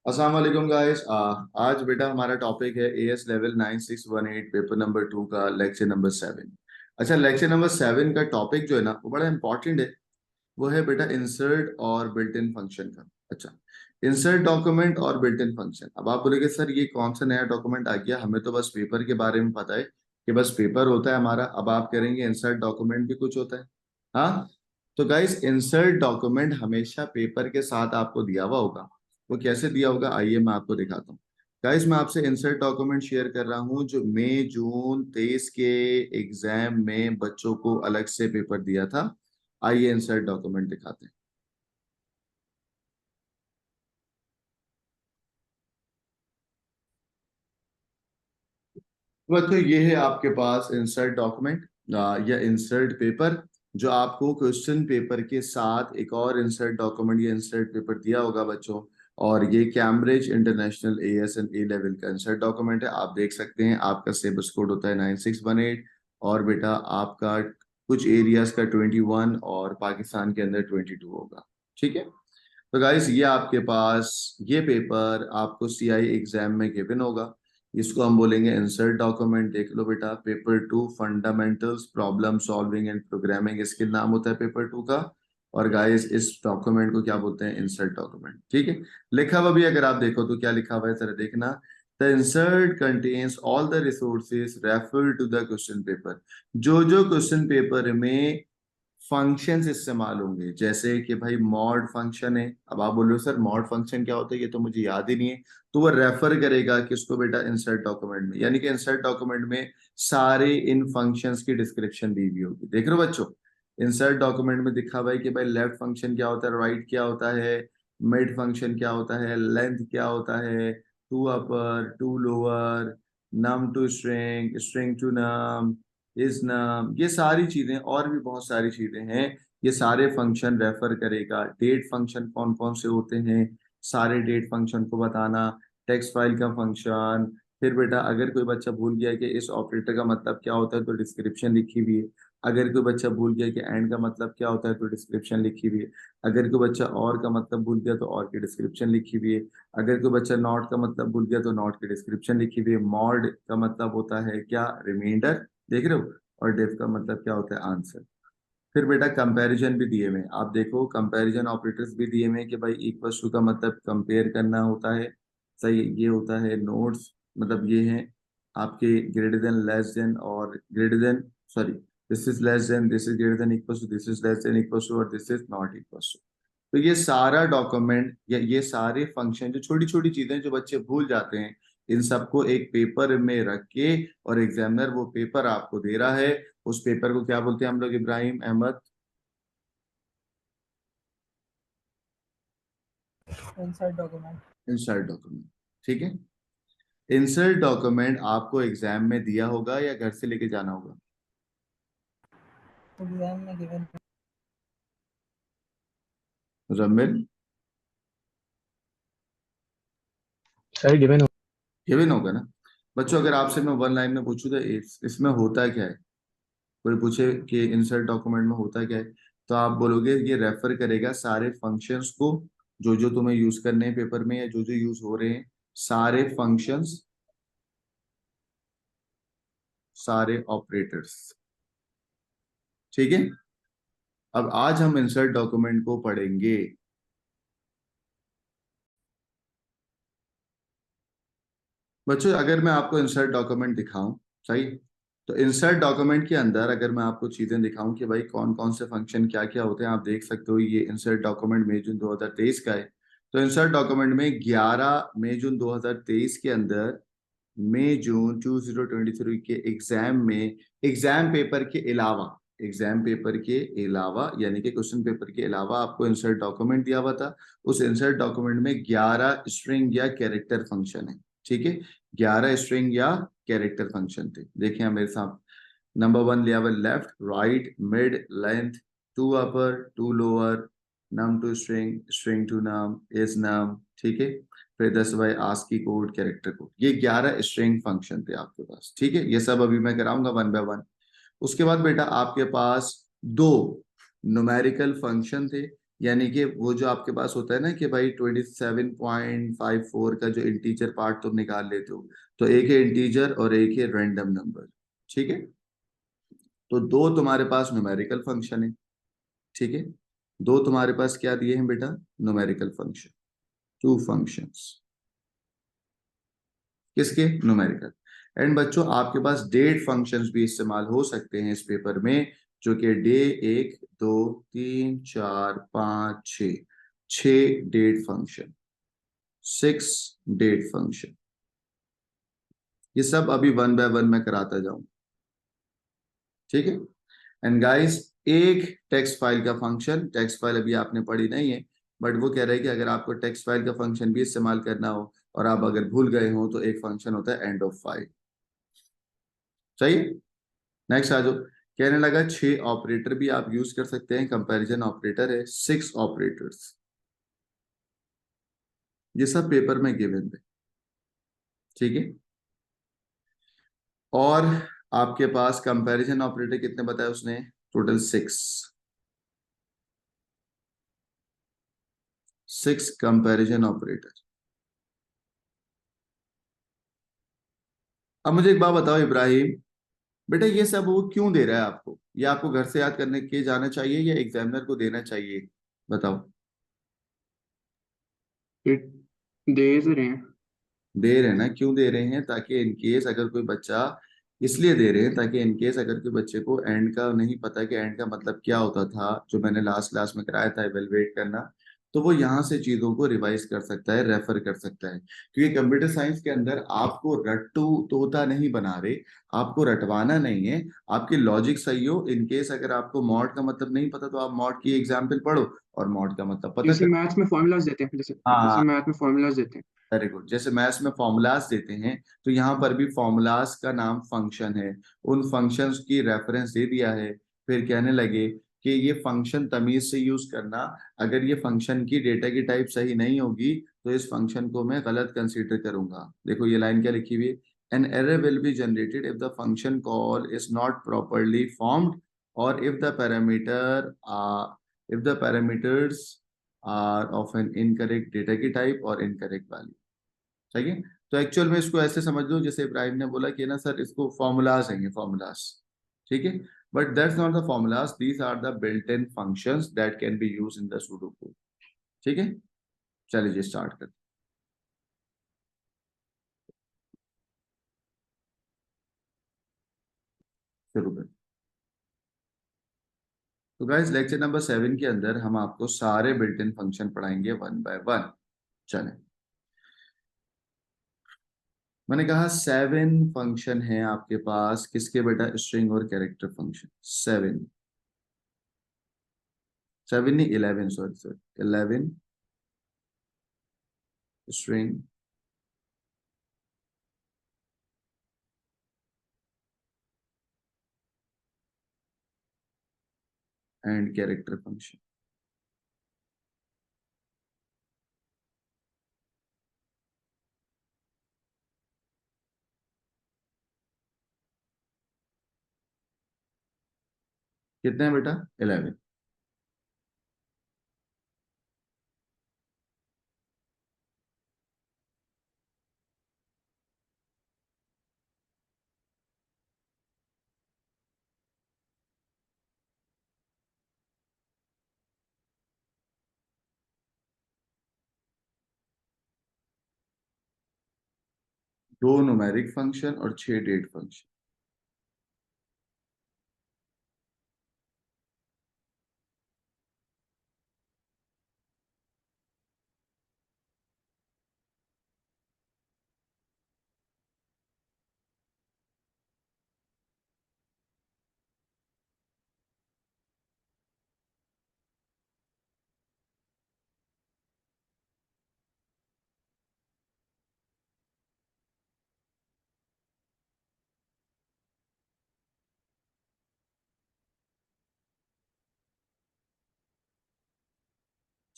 अस्सलाम वालेकुम गाइस। आज बेटा हमारा टॉपिक है एएस लेवल 9618 पेपर नंबर 2 का लेक्चर नंबर 7। अच्छा, लेक्चर नंबर 7 का टॉपिक जो है ना वो बड़ा इंपॉर्टेंट है। वो है बेटा इंसर्ट और बिल्ट इन फंक्शन का। अच्छा, इंसर्ट डॉक्यूमेंट और बिल्ट इन फंक्शन। अब आप बोलेगे सर ये कौन सा नया डॉक्यूमेंट आ गया, हमें तो बस पेपर के बारे में पता है कि बस पेपर होता है हमारा। अब आप करेंगे इंसर्ट डॉक्यूमेंट भी कुछ होता है। हाँ, तो गाइस इंसर्ट डॉक्यूमेंट हमेशा पेपर के साथ आपको दिया हुआ होगा। वो कैसे दिया होगा आइए मैं आपको दिखाता हूँ। गाइस मैं आपसे इंसर्ट डॉक्यूमेंट शेयर कर रहा हूँ जो मई जून 23 के एग्जाम में बच्चों को अलग से पेपर दिया था। आइए इंसर्ट डॉक्यूमेंट दिखाते हैं। बच्चों ये है आपके पास इंसर्ट डॉक्यूमेंट या इंसर्ट पेपर, जो आपको क्वेश्चन पेपर के साथ एक और इंसर्ट डॉक्यूमेंट या इंसर्ट पेपर दिया होगा बच्चों। और ये Cambridge international as and A level का इंसर्ट डॉक्यूमेंट है। आप देख सकते हैं आपका सिलेबस कोड होता है 9618। और बेटा आपका कुछ एरियाज का 21 और पाकिस्तान के अंदर 22 होगा। ठीक है, तो गाइस ये आपके पास ये पेपर आपको सीआई एग्जाम में गिवन होगा। इसको हम बोलेंगे इंसर्ट डॉक्यूमेंट। देख लो बेटा, paper 2 fundamentals problem solving and programming skill नाम होता है पेपर 2 का। और गाइस इस डॉक्यूमेंट को क्या बोलते हैं, इंसर्ट डॉक्यूमेंट। ठीक है, लिखा हुआ भी अगर आप देखो तो क्या लिखा हुआ है जरा देखना। The insert contains all the resources refer to the question paper. जो जो क्वेश्चन पेपर में फंक्शंस इस्तेमाल होंगे, जैसे कि भाई मॉड फंक्शन है। अब आप बोल रहे हो सर मॉड फंक्शन क्या होता है, ये तो मुझे याद ही नहीं है। तो वो रेफर करेगा किसको बेटा, इंसर्ट डॉक्यूमेंट में। यानी कि इंसर्ट डॉक्यूमेंट में सारे इन फंक्शंस की डिस्क्रिप्शन दी हुई होगी। देख रहे हो बच्चों, इंसर्ट डॉक्यूमेंट में दिखा हुआ है कि भाई लेफ्ट फंक्शन क्या होता है, राइट क्या होता है, मिड फंक्शन क्या होता है, लेंथ क्या होता है, to upper to lower, num to string, string to num, is num, ये सारी चीजें और भी बहुत सारी चीजें हैं। ये सारे फंक्शन रेफर करेगा। डेट फंक्शन कौन कौन से होते हैं, सारे डेट फंक्शन को बताना। टेक्स्ट फाइल का फंक्शन। फिर बेटा अगर कोई बच्चा भूल गया कि इस ऑपरेटर का मतलब क्या होता है तो डिस्क्रिप्शन लिखी हुई है। अगर कोई बच्चा भूल गया कि एंड का मतलब क्या होता है तो डिस्क्रिप्शन लिखी हुई है। अगर कोई बच्चा और का मतलब भूल गया तो और की डिस्क्रिप्शन लिखी हुई है। अगर कोई बच्चा नॉट का मतलब भूल गया तो नॉट की डिस्क्रिप्शन लिखी हुई है। मॉड का मतलब होता है क्या, रिमाइंडर। देख रहे हो। और डेफ का मतलब क्या होता है, आंसर। फिर बेटा कंपैरिजन भी दिए हुए हैं, आप देखो कंपैरिजन ऑपरेटर्स भी दिए हुए हैं कि भाई इक्वल टू का मतलब कंपेयर करना होता है। सही, ये होता है नोट्स, मतलब ये है आपके ग्रेटर देन लेस देन और greater than, sorry, this is less than, this is greater than equal to, this is less than equal to, और this is not equal to. तो ये सारा डॉक्यूमेंट या ये सारे फंक्शन, जो छोटी छोटी चीजें जो बच्चे भूल जाते हैं, इन सबको एक पेपर में रख के, और एग्जामिनर वो पेपर आपको दे रहा है। उस पेपर को क्या बोलते हैं हम लोग, Ibrahim Ahmed? Insert document. Insert document. ठीक है, इंसर्ट डॉक्यूमेंट आपको एग्जाम में दिया होगा या घर से लेके जाना होगा? एग्जाम में गिवन। रमिल, सर गिवन हो। गिवन होगा ना। बच्चों अगर आपसे मैं वन लाइन में पूछूं तो इसमें होता क्या है, कोई पूछे कि इंसर्ट डॉक्यूमेंट में होता क्या है, तो आप बोलोगे ये रेफर करेगा सारे फंक्शंस को जो जो तुम्हें यूज करने हैं पेपर में या जो जो यूज हो रहे हैं, सारे फंक्शंस, सारे ऑपरेटर्स। ठीक है, अब आज हम इंसर्ट डॉक्यूमेंट को पढ़ेंगे। बच्चों अगर मैं आपको इंसर्ट डॉक्यूमेंट दिखाऊं, सही, तो इंसर्ट डॉक्यूमेंट के अंदर अगर मैं आपको चीजें दिखाऊं कि भाई कौन कौन से फंक्शन क्या क्या होते हैं, आप देख सकते हो ये इंसर्ट डॉक्यूमेंट मई जून 2023 का है। तो इंसर्ट डॉक्यूमेंट में 11 मई जून 2023 के अंदर मई जून 2023 के एग्जाम में, एग्जाम पेपर के अलावा, एग्जाम पेपर के अलावा यानी कि क्वेश्चन पेपर के अलावा आपको इंसर्ट डॉक्यूमेंट दिया हुआ था। उस इंसर्ट डॉक्यूमेंट में 11 स्ट्रिंग या कैरेक्टर फंक्शन है। ठीक है, 11 स्ट्रिंग या कैरेक्टर फंक्शन थे। देखिए मेरे साथ, नंबर 1 लिया हुआ left, right, mid, length, to upper to lower, num to string, string to num, is num. ठीक है, फिर 10 by ASCII code, character code, ये 11 स्ट्रिंग फंक्शन थे आपके पास। ठीक है, ये सब अभी मैं कराऊंगा वन बाय वन। उसके बाद बेटा आपके पास दो न्यूमेरिकल फंक्शन थे। यानी कि वो जो आपके पास होता है ना कि भाई 27.54 का जो इंटीजर पार्ट तुम निकाल लेते हो, तो एक है इंटीजर और एक है रैंडम नंबर। ठीक है, तो दो तुम्हारे पास न्यूमेरिकल फंक्शन है। ठीक है, दो तुम्हारे पास क्या दिए हैं बेटा, न्यूमेरिकल फंक्शन, टू फंक्शंस, किसके, न्यूमेरिकल। एंड बच्चों आपके पास डेट फंक्शंस भी इस्तेमाल हो सकते हैं इस पेपर में, जो कि day 1 2 3 4 5 6, 6 date function, 6 date function, ये सब अभी वन बाय वन मैं कराता जाऊं। ठीक है, एंड गाइस एक टेक्स्ट फाइल का फंक्शन, टेक्स्ट फाइल अभी आपने पढ़ी नहीं है, बट वो कह रहा है कि अगर आपको टेक्स्ट फाइल का फंक्शन भी इस्तेमाल करना हो और आप अगर भूल गए हो, तो एक फंक्शन होता है एंड ऑफ फाइल। सही, नेक्स्ट आ जाओ। कहने लगा 6 ऑपरेटर भी आप यूज कर सकते हैं, कंपैरिजन ऑपरेटर है, 6 ऑपरेटर्स, ये सब पेपर में गिवन है। ठीक है, और आपके पास कंपैरिजन ऑपरेटर कितने बताए उसने, टोटल 6 कंपैरिजन ऑपरेटर। अब मुझे एक बात बताओ इब्राहिम, बेटा ये सब वो क्यों दे रहा है आपको, ये आपको घर से याद करने के जाना चाहिए या एग्जामिनर को देना चाहिए, बताओ। ये दे तो रहे हैं। दे रहे हैं ना, क्यों दे रहे हैं, ताकि इनकेस अगर कोई बच्चा, इसलिए दे रहे हैं ताकि इनकेस अगर कोई बच्चे को एंड का नहीं पता कि एंड का मतलब क्या होता था, जो मैंने लास्ट क्लास में कराया था इवेलुएट करना, तो वो यहाँ से चीजों को रिवाइज कर सकता है, रेफर कर सकता है। क्योंकि कंप्यूटर साइंस के अंदर आपको रट्टू तोता नहीं बना रहे, आपको रटवाना नहीं है, आपकी लॉजिक सही हो। इनकेस अगर आपको मॉड का मतलब नहीं पता, तो आप मॉड की एग्जाम्पल पढ़ो और मॉड का मतलब पता जैसे कर। मैथ्स में फॉर्मूलाज देते हैं, जैसे जैसे हाँ, मैथ में फॉर्मूलाज देते हैं। वेरी गुड, जैसे मैथ्स में फॉर्मूलाज देते हैं, तो यहाँ पर भी फॉर्मूलाज का नाम फंक्शन है, उन फंक्शंस की रेफरेंस दे दिया है। फिर कहने लगे कि ये फंक्शन तमीज से यूज करना, अगर ये फंक्शन की डेटा की टाइप सही नहीं होगी, तो इस फंक्शन को मैं गलत कंसीडर करूंगा। देखो ये लाइन क्या लिखी हुई है, an error will be generated if the function call is not properly formed, और if the parameters are of an incorrect data की टाइप और इनकरेक्ट वैल्यू। सही है, तो एक्चुअल में इसको ऐसे समझ लो जैसे इब्राहिम ने बोला कि ना सर इसको फॉर्मूलाज हैं, ये फॉर्मूलाज। ठीक है, but that's not the formulas, these are the built in functions that can be use in the pseudo code. ठीक है, चलिए जी स्टार्ट करते हैं। शुरू करते हैं। तो गाइस लेक्चर नंबर 7 के अंदर हम आपको सारे बिल्ट इन फंक्शन पढ़ाएंगे वन बाय वन। चलें, मैंने कहा 7 फंक्शन है आपके पास, किसके बेटा, स्ट्रिंग और कैरेक्टर फंक्शन। 7, 7 नहीं 11, sorry sorry, 11 string and character function. कितने हैं बेटा, 11। दो न्यूमेरिक फंक्शन और 6 डेट फंक्शन।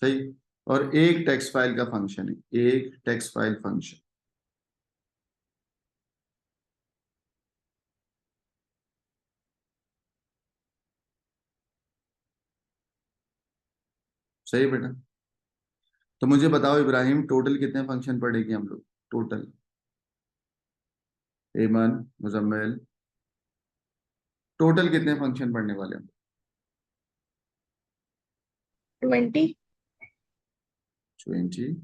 सही, और एक टेक्स्ट फाइल का फंक्शन है, एक टेक्स्ट फाइल फंक्शन। सही बेटा। तो मुझे बताओ इब्राहिम, टोटल कितने फंक्शन पढ़ेंगे हम लोग टोटल? एमन, मुजम्मिल, टोटल कितने फंक्शन पढ़ने वाले हम? 20। 20।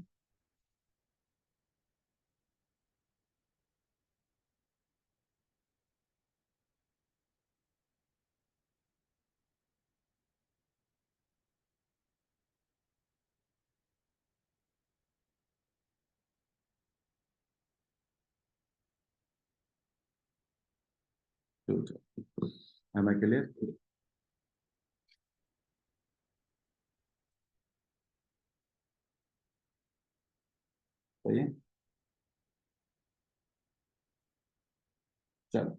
Am I clear? सही है। चलो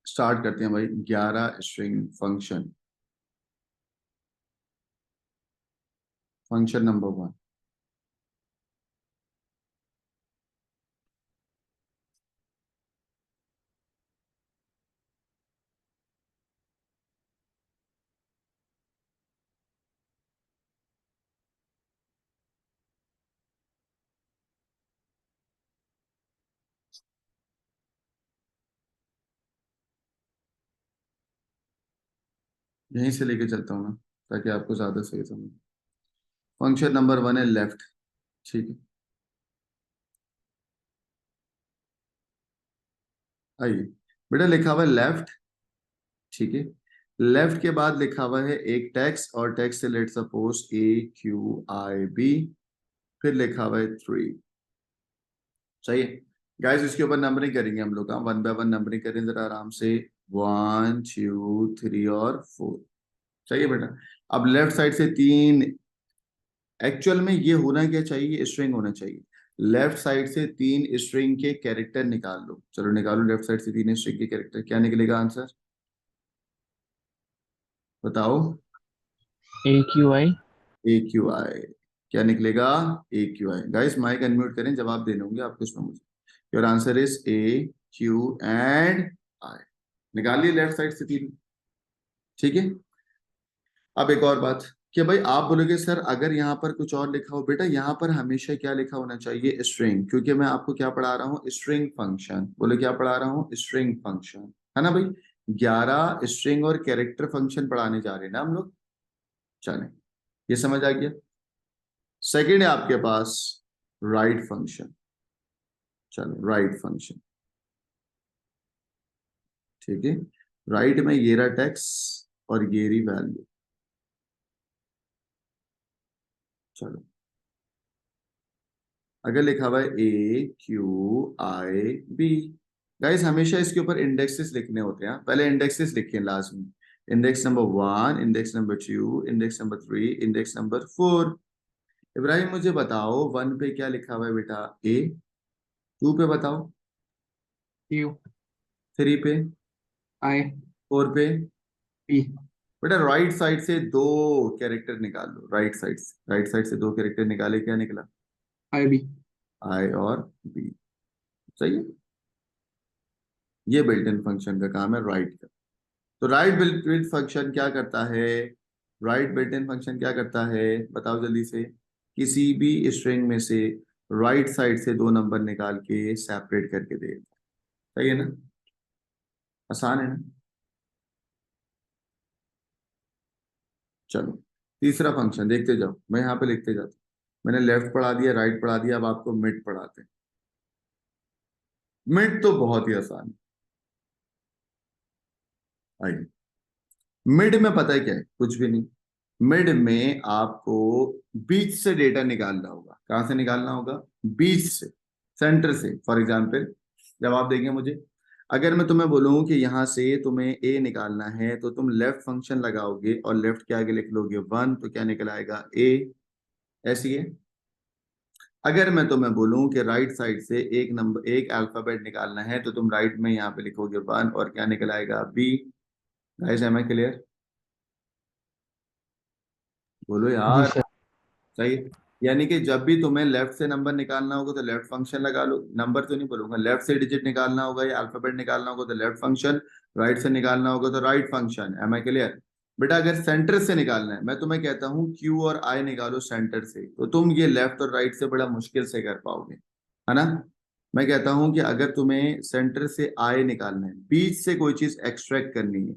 स्टार्ट करते हैं भाई। 11 स्ट्रिंग फंक्शन। फंक्शन नंबर 1, यहीं से लेके चलता हूँ ना ताकि आपको ज्यादा सही समझ। फंक्शन नंबर 1 है लेफ्ट, ठीक है। आइए बेटा, लिखा हुआ है लेफ्ट, ठीक है। लेफ्ट के बाद लिखा हुआ है एक टेक्स्ट, और टेक्स्ट से लेट सपोज AQIB, फिर लिखा हुआ है 3। सही है गाइस, इसके ऊपर नंबरिंग करेंगे हम लोग। वन बाय वन नंबरिंग करें जरा आराम से। 1 2 3 और 4। सही है बेटा। अब लेफ्ट साइड से 3, एक्चुअल में ये होना क्या चाहिए, स्ट्रिंग होना चाहिए। लेफ्ट साइड से 3 स्ट्रिंग के कैरेक्टर निकाल लो। चलो निकालो लेफ्ट साइड से 3 स्ट्रिंग के कैरेक्टर। क्या निकलेगा आंसर बताओ? AQI। AQI। क्या निकलेगा? AQI। गाइस माइक अनम्यूट करें, जवाब देने होंगे आपको इसमें मुझे। Your answer is AQI। निकाल लिए लेफ्ट साइड से 3, ठीक है। अब एक और बात कि भाई आप बोलोगे सर अगर यहाँ पर कुछ और लिखा हो, बेटा यहाँ पर हमेशा क्या लिखा होना चाहिए? स्ट्रिंग, क्योंकि मैं आपको क्या पढ़ा रहा हूँ? String function. बोले क्या पढ़ा रहा हूँ? स्ट्रिंग फंक्शन, है ना भाई। 11 स्ट्रिंग और कैरेक्टर फंक्शन पढ़ाने जा रहे हैं ना हम लोग। चले, ये समझ आ गया। सेकेंड है आपके पास राइट फंक्शन। चलो राइट फंक्शन, ठीक है। राइट में ये रहा टेक्स्ट और ये रही वैल्यू। चलो अगर लिखा हुआ है AQIB, गाइस हमेशा इसके ऊपर इंडेक्सेस लिखने होते हैं। पहले इंडेक्सेस लिखिए लास्ट में। Index number 1, index number 2, index number 3, index number 4। Ibrahim मुझे बताओ 1 पे क्या लिखा हुआ है बेटा? A। 2 पे बताओ? U 3 पे? I 4 पे? P बेटा राइट साइड से 2 कैरेक्टर निकाल लो। राइट साइड से 2 कैरेक्टर निकाले, क्या निकला? IB। I और B। सही है। ये बिल्ट इन फंक्शन का काम है राइट का। तो राइट बिल्ट इन फंक्शन क्या करता है? राइट बिल्ट इन फंक्शन क्या करता है बताओ जल्दी से? किसी भी स्ट्रिंग में से राइट साइड से 2 नंबर निकाल के सेपरेट करके दे। सही है ना? आसान है ना? चलो तीसरा फंक्शन देखते जाओ, मैं यहाँ पे लिखते जाता हूँ। मैंने लेफ्ट पढ़ा दिया, राइट पढ़ा दिया, अब आपको मिड पढ़ाते हैं। मिड तो बहुत ही आसान है। आइए, मिड में पता है क्या है? कुछ भी नहीं। मिड में आपको बीच से डेटा निकालना होगा। कहां से निकालना होगा? बीच से, सेंटर से। फॉर एग्जाम्पल जवाब देंगे मुझे। अगर मैं तुम्हें बोलूं कि यहां से तुम्हें ए निकालना है, तो तुम लेफ्ट फंक्शन लगाओगे और लेफ्ट के आगे लिख लोगे 1, तो क्या निकल आएगा? ए। ऐसी है। अगर मैं तुम्हें बोलूं कि राइट साइड से एक नंबर, एक अल्फाबेट निकालना है, तो तुम राइट में यहाँ पे लिखोगे 1 और क्या निकल आएगा? B. Guys am I clear? बोलो जी यार। सर। सही है। यानी कि जब भी तुम्हें लेफ्ट से नंबर निकालना होगा तो लेफ्ट फंक्शन लगा लो। नंबर तो नहीं बोलूंगा, लेफ्ट से डिजिट निकालना होगा या अल्फाबेट निकालना होगा तो लेफ्ट फंक्शन, राइट से निकालना होगा तो right function. Am I clear? बेटा अगर सेंटर से निकालना है, मैं तुम्हें कहता हूं क्यू और आई निकालो सेंटर से, तो तुम ये लेफ्ट और राइट से बड़ा मुश्किल से कर पाओगे, है ना। मैं कहता हूं कि अगर तुम्हें सेंटर से आई निकालना है, बीच से कोई चीज एक्सट्रैक्ट करनी है,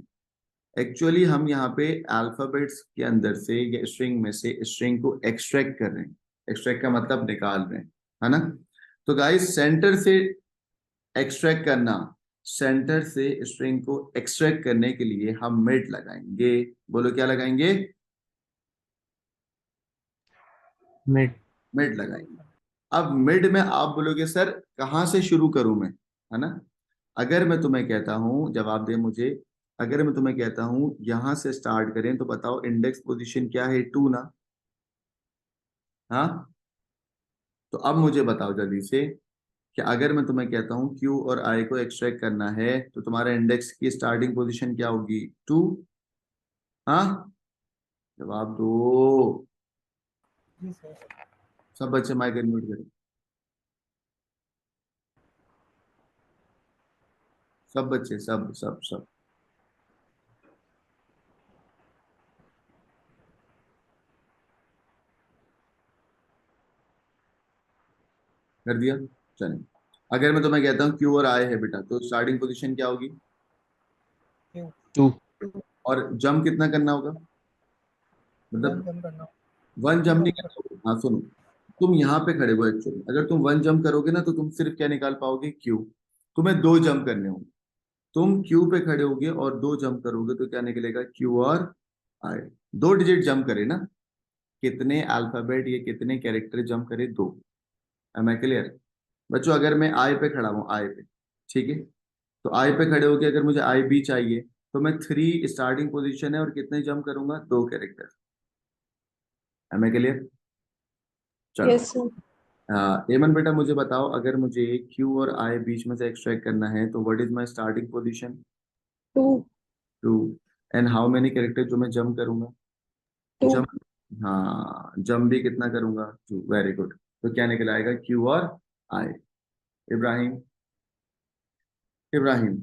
एक्चुअली हम यहाँ पे अल्फाबेट्स के अंदर से या स्ट्रिंग में से स्ट्रिंग को एक्सट्रैक्ट कर रहे हैं। एक्सट्रैक्ट का मतलब निकाल रहे हैं, है ना। तो गाइस सेंटर से एक्सट्रैक्ट करना, सेंटर से स्ट्रिंग को एक्सट्रैक्ट करने के लिए हम मिड लगाएंगे। बोलो क्या लगाएंगे? मिड। मिड लगाएंगे। अब मिड में आप बोलोगे सर कहाँ से शुरू करूं मैं, है ना। अगर मैं तुम्हें कहता हूं, जवाब दे मुझे, अगर मैं तुम्हें कहता हूं यहां से स्टार्ट करें, तो बताओ इंडेक्स पोजीशन क्या है? 2 ना। हाँ, तो अब मुझे बताओ जल्दी से कि अगर मैं तुम्हें कहता हूं क्यू और आई को एक्सट्रैक्ट करना है, तो तुम्हारा इंडेक्स की स्टार्टिंग पोजीशन क्या होगी? 2। हाँ, जवाब दो। जी सर। सब बच्चे माइक म्यूट करें, सब बच्चे, सब सब सब। कर दिया? चलिए, अगर मैं तुम्हें कहता हूँ क्यू और आई है बेटा, तो स्टार्टिंग पोजीशन क्या होगी? क्यू। 2। और जंप कितना करना होगा? वन मतलब जंप करना। 1 टू जंप नहीं जंप करना होगा। हाँ सुनो, तुम यहाँ पे खड़े हो एक्चुअली, अगर तुम 1 जंप करोगे ना, तो तुम सिर्फ क्या निकाल पाओगे? क्यू। तुम्हें 2 जंप करने होंगे, तुम क्यू पे खड़े होगे और 2 जंप करोगे, तो क्या निकलेगा? क्यू और आई। 2 डिजिट जंप करे ना, कितने अल्फाबेट ये कितने कैरेक्टर जंप करे? 2। एम आई क्लियर बच्चों? अगर मैं आई पे खड़ा हूँ, आई पे, ठीक है, तो आई पे खड़े होके अगर मुझे आई बी चाहिए, तो मैं 3 स्टार्टिंग पोजीशन है और कितने जंप करूंगा? 2 कैरेक्टर। Am I clear? चलो, यस सर। एमन बेटा मुझे बताओ, अगर मुझे क्यू और आई बीच में से एक्सट्रैक्ट करना है, तो what is my starting position? Two. 2। And how many character जो मैं जंप करूंगा? टू। जंप, हाँ, जंप भी कितना करूंगा? 2। Very good. तो क्या निकल आएगा? क्यू और आई। इब्राहिम, इब्राहिम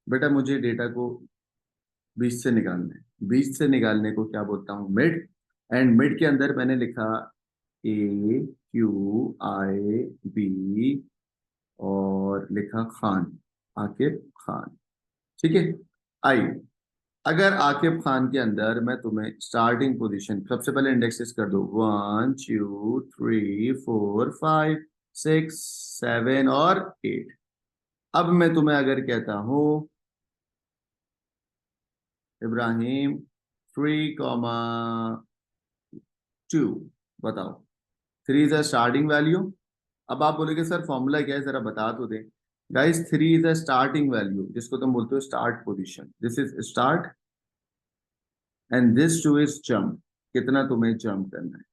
बेटा मुझे डेटा को बीच से निकालना है। बीच से निकालने को क्या बोलता हूँ? मिड। एंड मिड के अंदर मैंने लिखा ए क्यू आई बी और लिखा खान, आकिब खान, ठीक है। आई, अगर आकिब खान के अंदर मैं तुम्हें स्टार्टिंग पोजीशन, सबसे पहले इंडेक्सेस कर दो, 1 2 3 4 5 6 7 और 8। अब मैं तुम्हें अगर कहता हूं इब्राहिम 3,2, बताओ, 3 इज अ स्टार्टिंग वैल्यू। अब आप बोलोगे सर फॉर्मूला क्या है, जरा बता तो दे। Guys 3 is a starting value, जिसको तुम बोलते हो start position. This is start and this two is jump, कितना तुम्हें जंप करना है,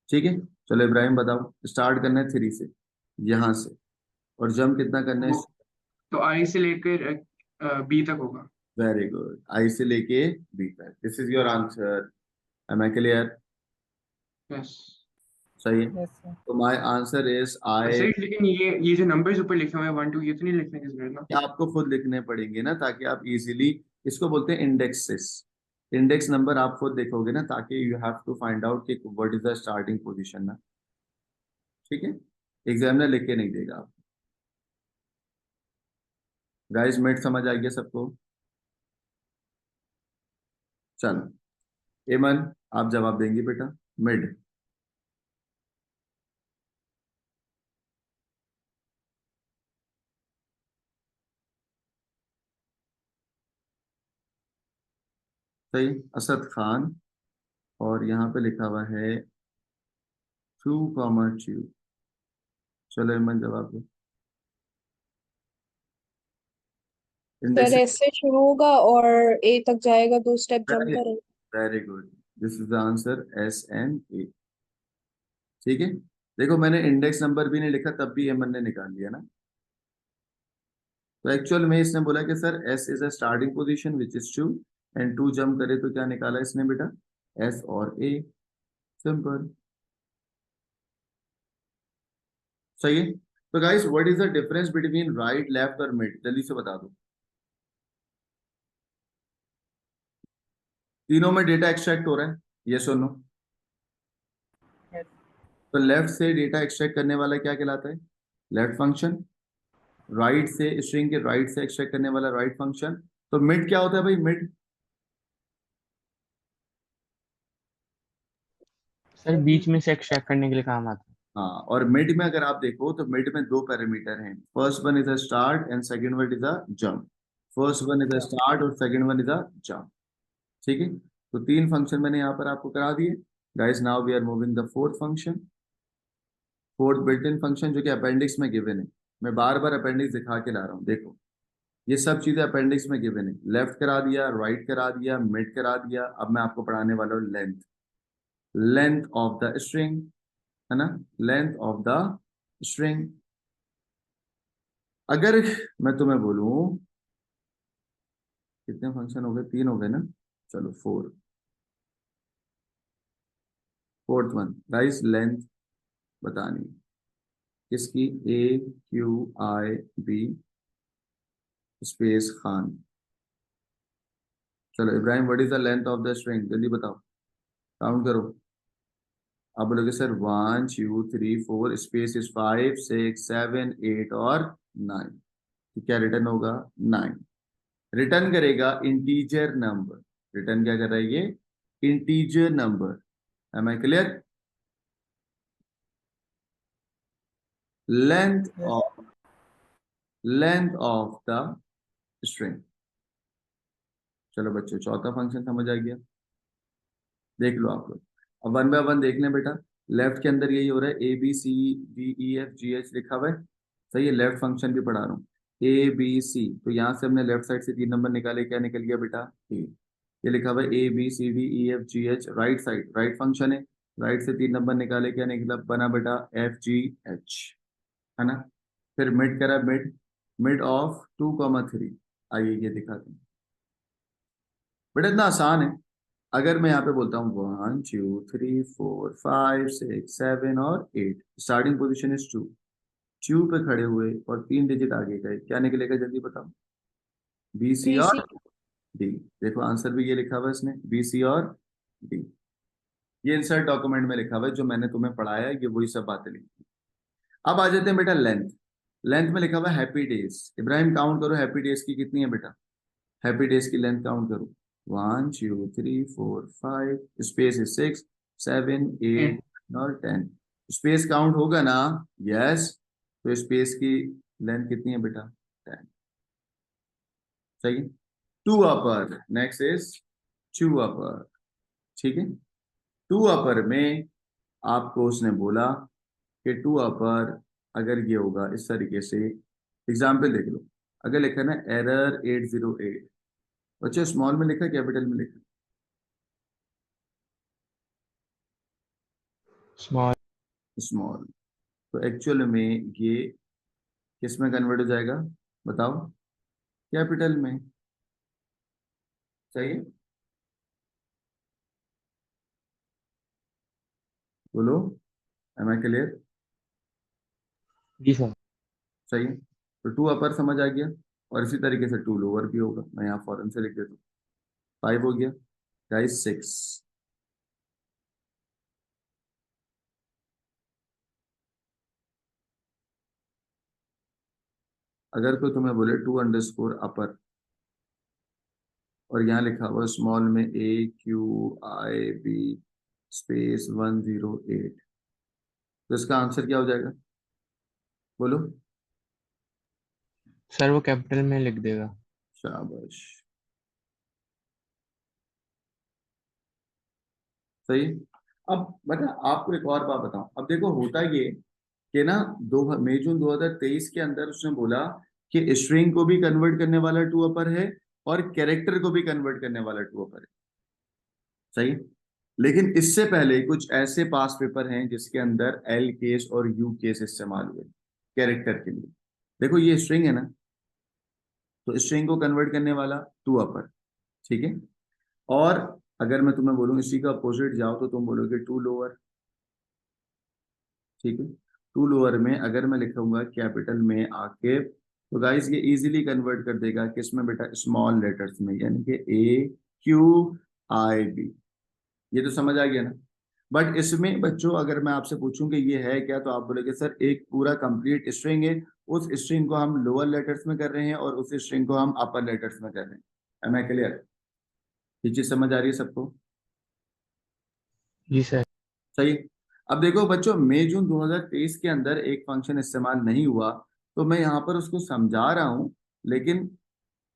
ठीक है। चलो इब्राहिम बताओ, स्टार्ट करना है 3 से, यहां से, और जंप कितना करना है? तो आई से लेकर बी तक होगा। वेरी गुड, आई से लेके बी तक। This is your answer. Am I clear? Yes सही है। Yes sir. तो my answer is I. Sir, लेकिन ये जो नंबर्स ऊपर लिखे हुए हैं 1 2, ये तो नहीं लिखने की जरूरत ना। आपको खुद लिखने पड़ेंगे ना, ताकि आप इजीली, इसको बोलते हैं इंडेक्सेस। इंडेक्स नंबर आप खुद देखोगे ना, ताकि you have to find out कि what is the starting position ना, ठीक है। एग्जामिनर लिख के नहीं देगा आप। गाइस मेट समझ आ गया सबको? चलो एमन, आप जवाब देंगे बेटा? मिड। सही, असद खान, और यहाँ पे लिखा हुआ है 2,2। चलो एमन जवाब दो। सर इंडेक्स, एस से शुरू होगा और ए तक जाएगा, 2 स्टेप जंप वेरी करेंगे। Very good, this is the answer, S N A, ठीक है। देखो मैंने इंडेक्स नंबर भी नहीं लिखा, तब भी एमन ने निकाल लिया ना। तो एक्चुअल में इसने बोला कि sir S is a starting position which is 2, and 2 jump करे, तो क्या निकाला इसने बेटा? एस और ए, सिंपल। सही है। तो guys what is the difference between right, left और मिड? जल्दी से बता दो। तीनों में डेटा एक्सट्रैक्ट हो रहा है, ये सुनो। Yes. तो लेफ्ट से डेटा एक्सट्रैक्ट करने वाला क्या कहलाता है? Left function. राइट से, स्ट्रिंग के राइट से एक्सट्रैक्ट करने वाला राइट फंक्शन। तो मिड क्या होता है भाई? मिड सर बीच में से एक्सट्रैक्ट करने के लिए काम आता है। हाँ, और मिड में अगर आप देखो तो मिड में दो पैरामीटर हैं, first one is a start and second one is a jump. First one is a start और second one is a jump. ठीक है, तो तीन फंक्शन मैंने यहाँ पर आपको करा दिए। Guys now we are moving the fourth function, fourth built in function जो कि अपेंडिक्स में गिवन है। मैं बार बार अपेंडिक्स दिखा के ला रहा हूँ, देखो ये सब चीजें अपेंडिक्स में गिवन है। लेफ्ट करा दिया, राइट करा दिया, मिड करा दिया। अब मैं आपको पढ़ाने वाला हूँ length, length of the string, है ना, लेंथ ऑफ द स्ट्रिंग। अगर मैं तुम्हें बोलूं, कितने फंक्शन हो गए? तीन हो गए ना, चलो four. Fourth one guys, length बतानी है किसकी? A Q I B space Khan. चलो Ibrahim, what is the length of the string? जल्दी बताओ, काउंट करो। आप बोलोगे सर 1 2 3 4 स्पेस इज 5 6 7 8 और 9। तो क्या रिटर्न होगा? 9। रिटर्न करेगा इंटीजर नंबर। रिटर्न क्या कर रहा है ये? Integer number. Am I clear? Length Yes. Of, length of the string. चलो बच्चों, चौथा फंक्शन समझ आ गया? देख लो आप लोग, अब वन बाय वन देख लें बेटा। लेफ्ट के अंदर यही हो रहा है, A B C D E F G H लिखा हुआ है। सही है, लेफ्ट फंक्शन भी पढ़ा रहा हूँ। ए बी सी, तो यहाँ से हमने लेफ्ट साइड से 3 नंबर निकाले, क्या निकल गया बेटा? ए। ये लिखा हुआ है A B C D E F G H, right side right function है। राइट से 3 नंबर निकाले, क्या निकला? बना बेटा एफ जी एच, है ना। फिर मिड करा, मिड, मिड ऑफ 2 3। आइए ये दिखाते हैं बेटा, इतना आसान है। अगर मैं यहाँ पे बोलता हूँ 1 2 3 4 5 6 7 और 8, स्टार्टिंग पोजीशन इज 2। 2 पे खड़े हुए और 3 डिजिट आगे गए, क्या निकलेगा? जल्दी बताओ। बी सी BC और डी। देखो आंसर भी ये लिखा हुआ है इसने, बी सी और डी। ये इंसर्ट डॉक्यूमेंट में लिखा हुआ है, जो मैंने तुम्हें पढ़ाया है, ये वही सब बातें लिखी। अब आ जाते हैं बेटा लेंथ। लेंथ में लिखा हुआ है हैप्पी डेज। इब्राहिम काउंट करो, हैप्पी डेज की कितनी है बेटा? हैप्पी डेज की लेंथ काउंट करो। 1 2 3 4 5 स्पेस इज 6 7 8 और 10। स्पेस काउंट होगा ना? यस। तो स्पेस की लेंथ कितनी है बेटा? 10। सही है। To upper, next is to upper. ठीक है, टू अपर में आपको उसने बोला कि टू अपर अगर ये होगा इस तरीके से, एग्जाम्पल देख लो। अगर लिखा ना एरर 808, बच्चे स्मॉल में लिखा कैपिटल में लिखा? स्मॉल। स्मॉल। तो एक्चुअल में ये किस में कन्वर्ट हो जाएगा बताओ? कैपिटल में। सही है, बोलो, एम आई क्लियर? जी सर। सही है, तो टू अपर समझ आ गया। और इसी तरीके से टू लोअर भी होगा, मैं यहाँ फॉरन से लिख देता हूँ। 5 हो गया गाइस, 6। अगर कोई तुम्हें बोले 2_अपर और यहाँ लिखा हुआ स्मॉल में ए क्यू आई बी स्पेस 108, तो इसका आंसर क्या हो जाएगा? बोलो। सर वो कैपिटल में लिख देगा। शाबाश, सही है। अब बता, आपको एक और बात बताऊं। अब देखो होता ये कि ना, 2 मई 2023 के अंदर उसने बोला कि स्ट्रिंग को भी कन्वर्ट करने वाला टू अपर है और कैरेक्टर को भी कन्वर्ट करने वाला टू अपर है। सही है? लेकिन इससे पहले कुछ ऐसे पास पेपर हैं जिसके अंदर एल केस और यू केस इस्तेमाल हुए कैरेक्टर के लिए। देखो ये स्ट्रिंग है ना, तो स्ट्रिंग को कन्वर्ट करने वाला टू अपर, ठीक है। और अगर मैं तुम्हें बोलूं इसी का अपोजिट जाओ, तो तुम बोलोगे टू लोअर, ठीक है। टू लोअर में अगर मैं लिखूंगा कैपिटल में आके, तो गाइस ये इजीली कन्वर्ट कर देगा किसमें बेटा? स्मॉल लेटर्स में, यानी कि ए क्यू IB। ये तो समझ आ गया ना। बट इसमें बच्चों अगर मैं आपसे पूछूं कि ये है क्या, तो आप बोलेगे सर एक पूरा कंप्लीट स्ट्रिंग है, उस स्ट्रिंग को हम लोअर लेटर्स में कर रहे हैं और उस स्ट्रिंग को हम अपर लेटर्स में कर रहे हैं। Am I clear? ये चीज समझ आ रही है सबको? जी सर। सही। अब देखो बच्चों, मई जून 2023 के अंदर एक फंक्शन इस्तेमाल नहीं हुआ, तो मैं यहाँ पर उसको समझा रहा हूँ। लेकिन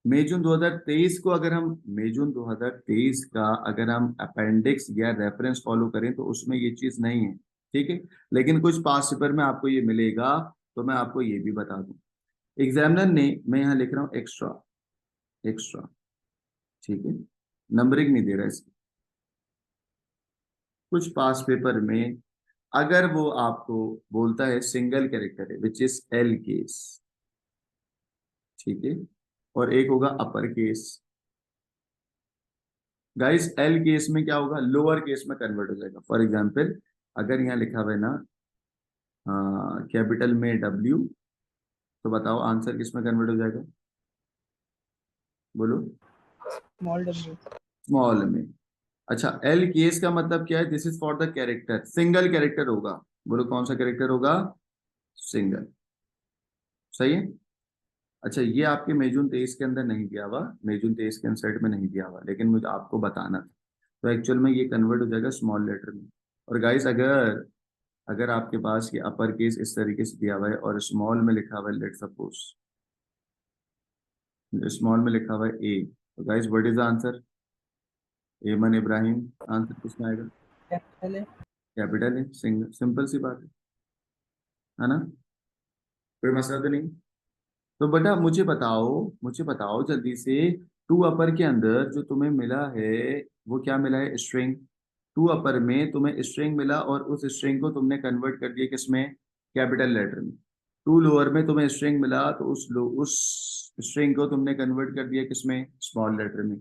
मई जून 2023 को अगर हम मई जून 2023 का अगर हम अपेंडिक्स या रेफरेंस फॉलो करें तो उसमें ये चीज नहीं है, ठीक है। लेकिन कुछ पास पेपर में आपको ये मिलेगा, तो मैं आपको ये भी बता दूं। एग्जामिनर ने, मैं यहाँ लिख रहा हूँ एक्स्ट्रा, एक्स्ट्रा, ठीक है, नंबरिंग नहीं दे रहा इसकी। कुछ पास पेपर में अगर वो आपको बोलता है सिंगल कैरेक्टर है विच इज एल केस, ठीक है, और एक होगा upper case. Guys L case में क्या होगा, लोअर केस में कन्वर्ट हो जाएगा। फॉर एग्जांपल अगर यहाँ लिखा हुआ है ना कैपिटल में W, तो बताओ आंसर किस में कन्वर्ट हो जाएगा, बोलो। Small w। स्मॉल में। अच्छा, एल केस का मतलब क्या है, this is for the character, single character होगा। बोलो कौन सा कैरेक्टर होगा, सिंगल। सही है। अच्छा, ये आपके मई जून 23 के अंदर नहीं दिया हुआ, मई जून 23 के आंसर में नहीं दिया हुआ, लेकिन मुझे आपको बताना था। तो एक्चुअल में ये कन्वर्ट हो जाएगा स्मॉल लेटर में। और गाइस अगर अगर आपके पास ये अपर केस इस तरीके से दिया हुआ है और स्मॉल में लिखा हुआ है, लेट सपोज स्मॉल में लिखा हुआ है ए, तो guys what is the answer, एमन इब्राहिम, आंसर किसमें आएगा, कैपिटल है। कैपिटल है, सिंपल सी बात है ना, कोई मसला तो नहीं। तो बेटा मुझे बताओ जल्दी से, टू अपर के अंदर जो तुम्हें मिला है वो क्या मिला है, स्ट्रिंग। टू अपर में तुम्हें स्ट्रिंग मिला और उस स्ट्रिंग को तुमने कन्वर्ट कर दिया किसमें, कैपिटल लेटर में। टू लोअर में तुम्हें स्ट्रिंग मिला तो उस स्ट्रिंग को तुमने कन्वर्ट कर दिया किसमें, स्मॉल लेटर में।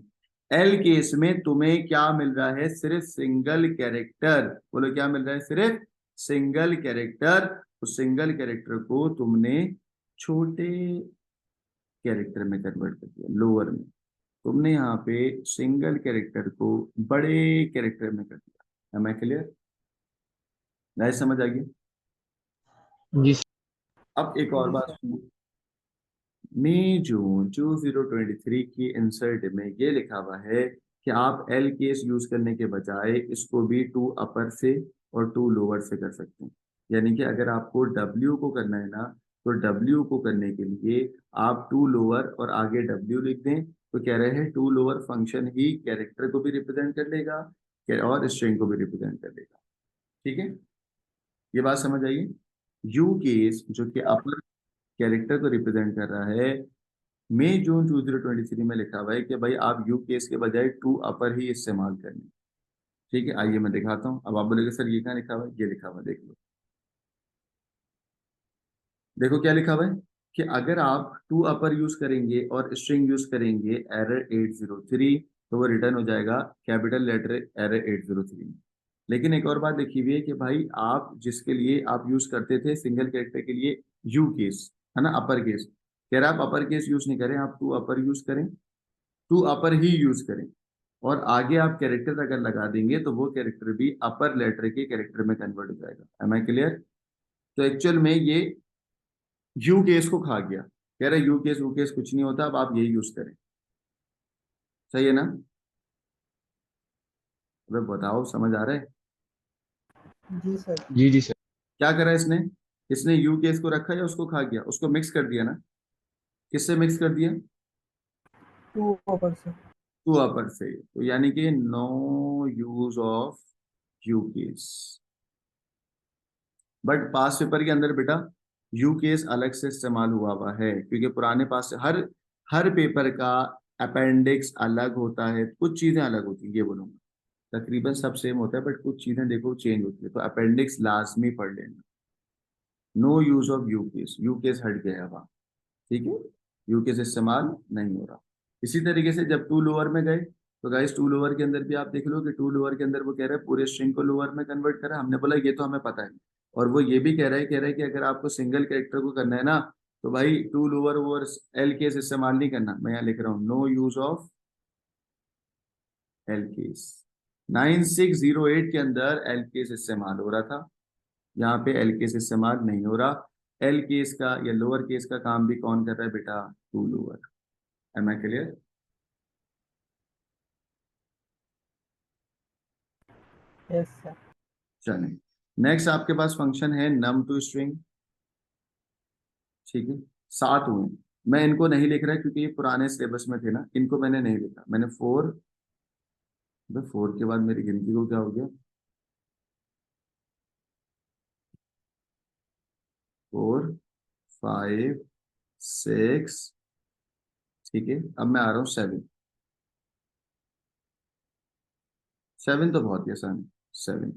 एल केस में तुम्हें क्या मिल रहा है, सिर्फ सिंगल कैरेक्टर। बोलो क्या मिल रहा है, सिर्फ सिंगल कैरेक्टर। उस सिंगल कैरेक्टर को तुमने छोटे कैरेक्टर में कन्वर्ट कर दिया, लोअर में। तुमने यहाँ पे सिंगल कैरेक्टर को बड़े कैरेक्टर में कर दिया। M I clear? गाइस समझ आ गई? जी सर। अब एक और बात सुनो, मई जून 2023 की इंसर्ट में ये लिखा हुआ है कि आप एल केस यूज करने के बजाय इसको भी टू अपर से और टू लोअर से कर सकते हैं। यानी कि अगर आपको W को करना है ना, तो W को करने के लिए आप टू लोअर और आगे W लिख दें, तो कह रहे हैं टू लोअर फंक्शन ही कैरेक्टर को भी रिप्रेजेंट कर लेगा और स्ट्रिंग को भी रिप्रेजेंट कर लेगा। ठीक है, ये बात समझ आइए। यू केस जो कि अपर कैरेक्टर को रिप्रेजेंट कर रहा है, मई जून 2023 में लिखा हुआ है कि भाई आप यू केस के बजाय टू अपर ही इस्तेमाल करें। ठीक है, आइए मैं दिखाता हूँ। अब आप बोलेंगे सर ये क्या लिखा हुआ है, ये लिखा हुआ है, देख लो। देखो क्या लिखा हुआ है कि अगर आप टू अपर यूज करेंगे और स्ट्रिंग यूज करेंगे एरर 803, तो वो रिटर्न हो जाएगा कैपिटल लेटर एरर 803। लेकिन एक और बात देखी हुई है कि भाई आप जिसके लिए आप यूज करते थे सिंगल कैरेक्टर के लिए यू केस, है ना, अपर केस, कह रहे आप अपर केस यूज नहीं करें, आप टू अपर यूज करें, टू अपर ही यूज करें। और आगे आप कैरेक्टर अगर लगा देंगे तो वो कैरेक्टर भी अपर लेटर के कैरेक्टर में कन्वर्ट हो जाएगा। Am I clear? तो एक्चुअल में ये यू केस को खा गया, कह रहे यू केस वू केस कुछ नहीं होता, अब आप यही यूज करें। सही है ना? अबे बताओ समझ आ रहा है? जी सर। जी जी सर। क्या करा इसने, इसने यू केस को रखा या उसको खा गया, उसको मिक्स कर दिया ना। किससे मिक्स कर दिया, टू ऊपर से। टू अपर से। तो यानी कि no use of U case. But past paper के अंदर बेटा यू केस अलग से इस्तेमाल हुआ है, क्योंकि पुराने पास हर हर पेपर का अपेंडिक्स अलग होता है, कुछ चीजें अलग होती है, ये बोलूंगा तकरीबन सब सेम होता है, बट कुछ चीजें देखो चेंज होती है, तो अपेंडिक्स लाजमी पढ़ लेना। No use of U case, U case हट गया है वहाँ, ठीक है, यू केस इस्तेमाल नहीं हो रहा। इसी तरीके से जब टू लोअर में गए, तो गाइस टू लोअर के अंदर भी आप देख लो कि टू लोअर के अंदर वो कह रहा है पूरे स्ट्रिंग को लोअर में कन्वर्ट करा, हमने बोला ये तो हमें पता है। और वो ये भी कह रहा है कि अगर आपको सिंगल कैरेक्टर को करना है ना, तो भाई to lower over L case इस्तेमाल नहीं करना। मैं यहाँ लिख रहा हूँ no use of L case. 9608 के अंदर एल केस इस्तेमाल हो रहा था, यहाँ पे एल केस इस्तेमाल नहीं हो रहा। एल केस का या लोअर केस का काम भी कौन कर रहा है बेटा? To lower. Am I clear? Yes sir. चलिए, नेक्स्ट आपके पास फंक्शन है नम टू स्ट्रिंग। ठीक है, 7 हुए। मैं इनको नहीं लिख रहा क्योंकि ये पुराने सिलेबस में थे ना, इनको मैंने नहीं लिखा। मैंने 4, 4 के बाद मेरी गिनती को क्या हो गया? 4, 5, 6। ठीक है, अब मैं आ रहा हूँ 7। 7 तो बहुत ही आसान है। 7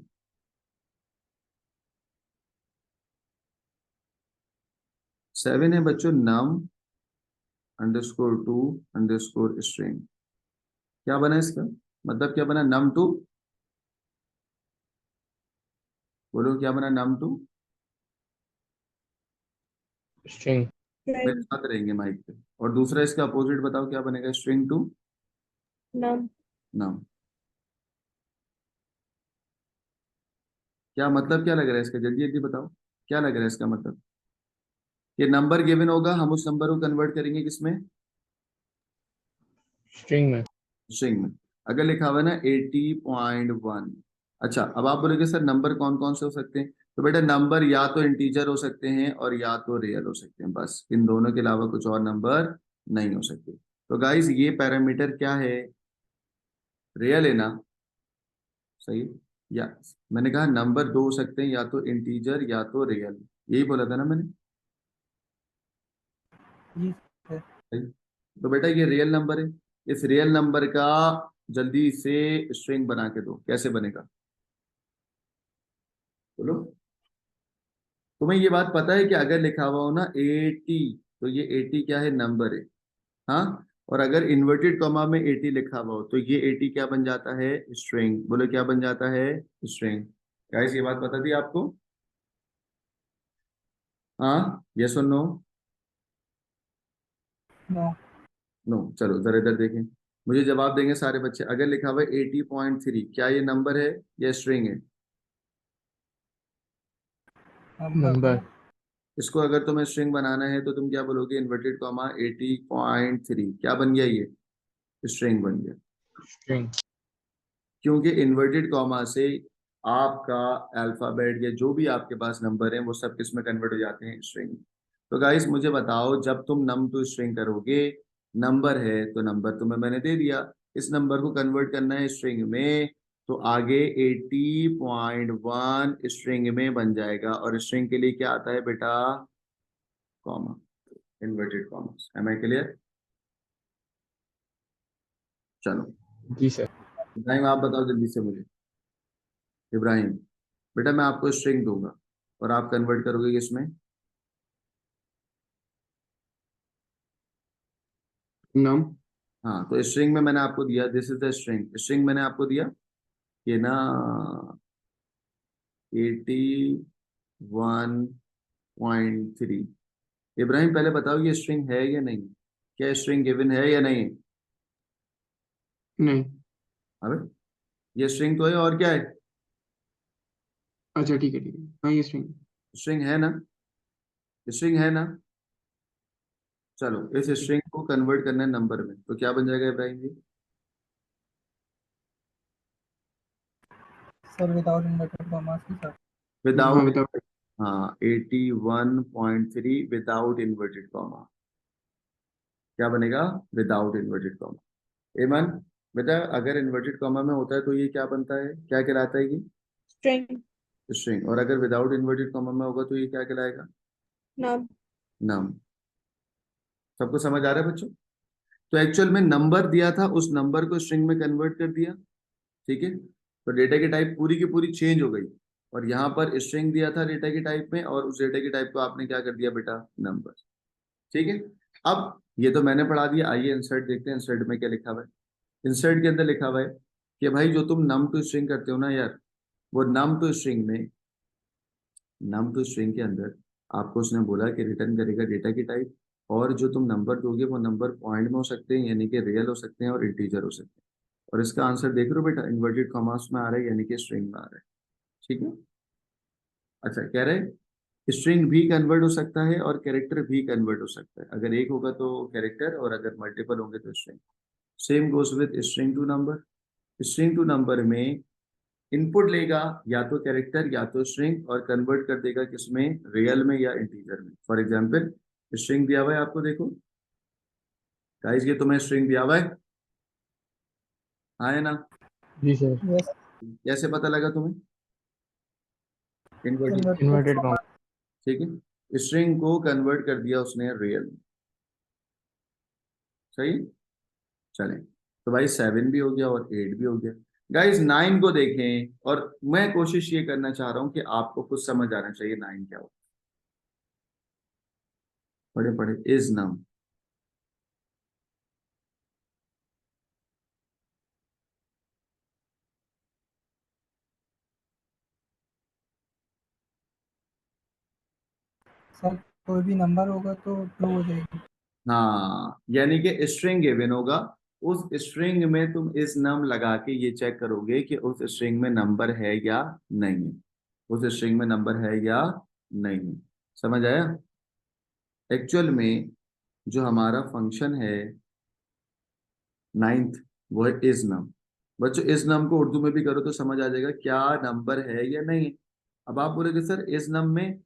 7 है बच्चों, num underscore to underscore string. क्या बना इसका मतलब? क्या बना? Num to. बोलो क्या बना? Num to. स्ट्रिंग। मेरे साथ रहेंगे माइक पे। और दूसरा इसका अपोजिट बताओ क्या बनेगा? स्ट्रिंग टू नम। नम। क्या मतलब? क्या लग रहा है इसका? जल्दी जल्दी बताओ, क्या लग रहा है इसका मतलब? ये नंबर गिवन होगा, हम उस नंबर को कन्वर्ट करेंगे किसमें? स्ट्रिंग में। स्ट्रिंग में। अगर लिखा हुआ है ना 80.1, अच्छा अब आप बोलोगे सर नंबर कौन कौन से हो सकते हैं? तो बेटा नंबर या तो इंटीजर हो सकते हैं और या तो रियल हो सकते हैं, बस इन दोनों के अलावा कुछ और नंबर नहीं हो सकते। तो गाइस ये पैरामीटर क्या है? रियल है ना? सही। या मैंने कहा नंबर दो हो सकते हैं, या तो इंटीजर या तो रियल, यही बोला था ना मैंने? जी सर। सही। तो बेटा ये रियल नंबर है, इस रियल नंबर का जल्दी से स्ट्रिंग बना के दो। कैसे बनेगा बोलो? तुम्हें ये बात पता है कि अगर लिखा हुआ हो ना 80, तो ये 80 क्या है? नंबर है। हाँ, और अगर इन्वर्टेड कॉमा में 80 लिखा हुआ हो तो ये 80 क्या बन जाता है? स्ट्रिंग। बोलो क्या बन जाता है? स्ट्रिंग। गाइस ये बात पता थी आपको? हाँ, यस और नो? नो। नो। चलो जरा इधर देखें, मुझे जवाब देंगे सारे बच्चे। अगर लिखा हुआ है 80.3, क्या ये नंबर है या स्ट्रिंग है? नंबर। नंबर। इसको अगर तुम्हें स्ट्रिंग बनाना है तो तुम क्या बोलोगे? इन्वर्टेड कॉमा 80.3 क्या बन गया? ये स्ट्रिंग बन गया। स्ट्रिंग। क्योंकि इन्वर्टेड कॉमा से आपका अल्फाबेट या जो भी आपके पास नंबर है वो सब किस में कन्वर्ट हो जाते हैं? स्ट्रिंग। तो गाइस मुझे बताओ, जब तुम नम टू स्ट्रिंग करोगे, नंबर है तो नंबर तुम्हें मैंने दे दिया, इस नंबर को कन्वर्ट करना है स्ट्रिंग में, तो आगे 80.1 स्ट्रिंग में बन जाएगा। और स्ट्रिंग के लिए क्या आता है बेटा? Comma, inverted comma. Am I clear? चलो जी सर। इब्राहिम आप बताओ जल्दी से मुझे। इब्राहिम बेटा मैं आपको स्ट्रिंग दूंगा और आप कन्वर्ट करोगे किसमें? नम। हाँ, तो स्ट्रिंग में मैंने आपको दिया, this is the string. String मैंने आपको दिया ये ना 81.3। इब्राहिम पहले बताओ ये स्ट्रिंग है या नहीं? क्या स्ट्रिंग गिवन है या नहीं? नहीं। अबे ये स्ट्रिंग तो है, और क्या है? अच्छा ठीक है ठीक है, हाँ ये स्ट्रिंग। स्ट्रिंग है ना? स्ट्रिंग है ना? चलो इस स्ट्रिंग को कन्वर्ट करना है नंबर में, तो क्या बन जाएगा इब्राहिम जी? सर विदाउट इन्वर्टेड कॉमास के साथ। हाँ विदाउट। बताओ। हाँ, 81.3 विदाउट इन्वर्टेड कॉमा। क्या बनेगा? Without inverted comma. एमन बेटा अगर इन्वर्टेड कॉमा में होता है तो ये क्या बनता है? क्या कहलाता है ये? स्ट्रिंग। स्ट्रिंग। और अगर विदाउट इन्वर्टेड कॉमा में होगा तो ये क्या कहलाएगा? नम। नम। सबको समझ आ रहा है बच्चों? तो एक्चुअल में नंबर दिया था, उस नंबर को स्ट्रिंग में कन्वर्ट कर दिया। ठीक है, तो डेटा की टाइप पूरी की पूरी चेंज हो गई। और यहाँ पर स्ट्रिंग दिया था डेटा की टाइप में, और उस डेटा की टाइप को आपने क्या कर दिया बेटा? नंबर। ठीक है, अब ये तो मैंने पढ़ा दिया। आइए इंसर्ट देखते हैं, इंसर्ट में क्या लिखा हुआ है। इंसर्ट के अंदर लिखा हुआ है कि भाई जो तुम नम टू स्ट्रिंग करते हो ना यार, वो नम टू स्ट्रिंग में, नम टू स्ट्रिंग के अंदर आपको उसने बोला कि रिटर्न करेगा डेटा की टाइप, और जो तुम नंबर दोगे वो नंबर पॉइंट में हो सकते हैं, यानी कि रियल हो सकते हैं और इंटीजर हो सकते हैं। और इसका आंसर देख रहे हो बेटा, इन्वर्टेड कॉमास में आ रहा है यानी कि स्ट्रिंग में आ रहा है। ठीक है, अच्छा कह रहे हैं स्ट्रिंग भी कन्वर्ट हो सकता है और कैरेक्टर भी कन्वर्ट हो सकता है। अगर एक होगा तो कैरेक्टर, और अगर मल्टीपल होंगे तो string. Same goes with string to number. String to number में इनपुट लेगा या तो कैरेक्टर या तो स्ट्रिंग, और कन्वर्ट कर देगा किसमें, रियल में या इंटीजर में। फॉर एग्जाम्पल स्ट्रिंग दिया हुआ है आपको, देखो गाइस ये तुम्हें स्ट्रिंग दिया हुआ है, हाँ है ना? जी सर। यस कैसे पता लगा तुम्हें? Inverted, inverted comma. ठीक है, स्ट्रिंग को कन्वर्ट कर दिया उसने रियल में। सही, चलें तो भाई 7 भी हो गया और 8 भी हो गया। गाइस 9 को देखें, और मैं कोशिश ये करना चाह रहा हूं कि आपको कुछ समझ आना चाहिए 9 क्या हो। पढ़े पढ़े, इज नम। सर, कोई भी नंबर होगा तो ट्रू हो जाएगी। हाँ, यानी कि स्ट्रिंग गिवन होगा, उस स्ट्रिंग में तुम इस नम लगा के ये चेक करोगे कि उस स्ट्रिंग में नंबर है या नहीं, उस स्ट्रिंग में नंबर है या नहीं। समझ आया? एक्चुअल में जो हमारा फंक्शन है 9th, वो है इज नम। बच्चों इस नम को उर्दू में भी करो तो समझ आ जाएगा क्या नंबर है या नहीं। अब आप बोलोगे सर इस नम में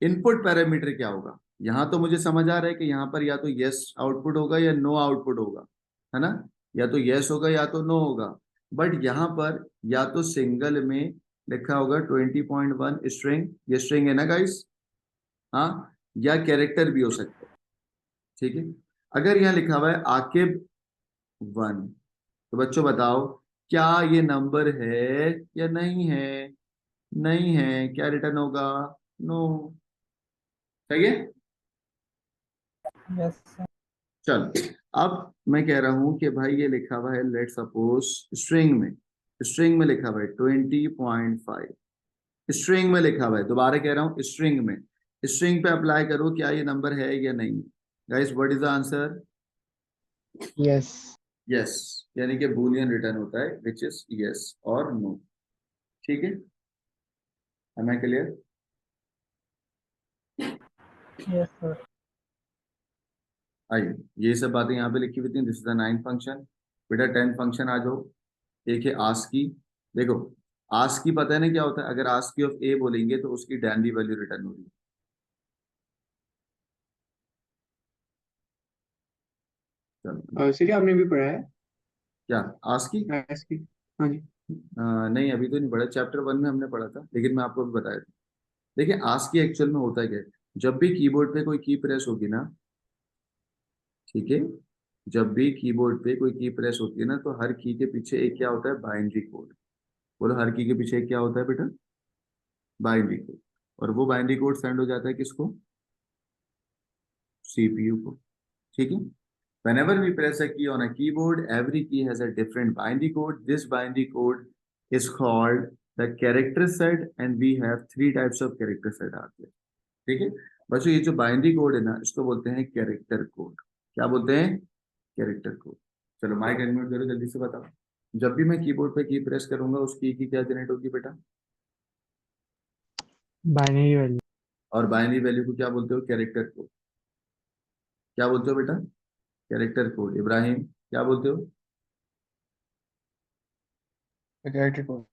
इनपुट पैरामीटर क्या होगा? यहाँ तो मुझे समझ आ रहा है कि यहाँ पर या तो यस आउटपुट होगा या नो आउटपुट होगा, है ना? या तो यस होगा या तो नो होगा। बट यहाँ पर या तो सिंगल में लिखा होगा 20.1 स्ट्रिंग, ये स्ट्रिंग है ना गाइस, हाँ, या कैरेक्टर भी हो सकता है। ठीक है, अगर यहाँ लिखा हुआ है आकिब 1, तो बच्चों बताओ क्या ये नंबर है या नहीं है? नहीं है, क्या रिटर्न होगा? नो। सही है, यस सर। चल अब मैं कह रहा हूं कि भाई ये लिखा हुआ है, लेट सपोज स्ट्रिंग में लिखा हुआ है 20.5, स्ट्रिंग में लिखा हुआ है, दोबारा कह रहा हूं स्ट्रिंग में। स्ट्रिंग पे अप्लाई करो, क्या ये नंबर है या नहीं? Guys what is the answer? Yes. Yes, यानी कि बूलियन रिटर्न होता है विच इज यस और नो। ठीक है, am I clear? Yes sir. आइए, ये सब बातें यहाँ पे लिखी हुई थी। This is the 9th function. बेटा 10th फंक्शन आ जाओ। एक है आस्की। देखो आस्की पता है ना क्या होता है? अगर आस्की ऑफ ए बोलेंगे तो उसकी डैंडी वैल्यू रिटर्न होगी। चलो, इसे क्या आपने भी पढ़ा है क्या आस्की? इसकी? हाँ जी। नहीं अभी तो नहीं पढ़ा, चैप्टर 1 में हमने पढ़ा था, लेकिन मैं आपको भी बताया था। देखिए आस्की एक्चुअल में होता क्या है, जब भी कीबोर्ड पे कोई की प्रेस होगी ना, ठीक है, जब भी कीबोर्ड पे कोई की प्रेस होती है ना, तो हर की के पीछे एक क्या होता है, बाइनरी कोड। बोलो हर की के पीछे एक क्या होता है बेटा? Binary code. और वो बाइनरी कोड सेंड हो जाता है किसको? सीपीयू को। ठीक है, whenever we press a key on a keyboard, every key has a different binary code. This binary code is called the character set, and we have 3 types of character set are there. ठीक है बच्चों, ये जो binary code है ना, इसको बोलते हैं कैरेक्टर कोड। क्या बोलते हैं? Character code. चलो माइक अनम्यूट करो, जल्दी से बताओ। जब भी मैं कीबोर्ड पे की प्रेस करूंगा उस की क्या जनरेट होगी बेटा? Binary value. और बाइनरी वैल्यू को क्या बोलते हो? Character code. क्या बोलते हो बेटा? Character code. इब्राहिम क्या बोलते हो? Character code.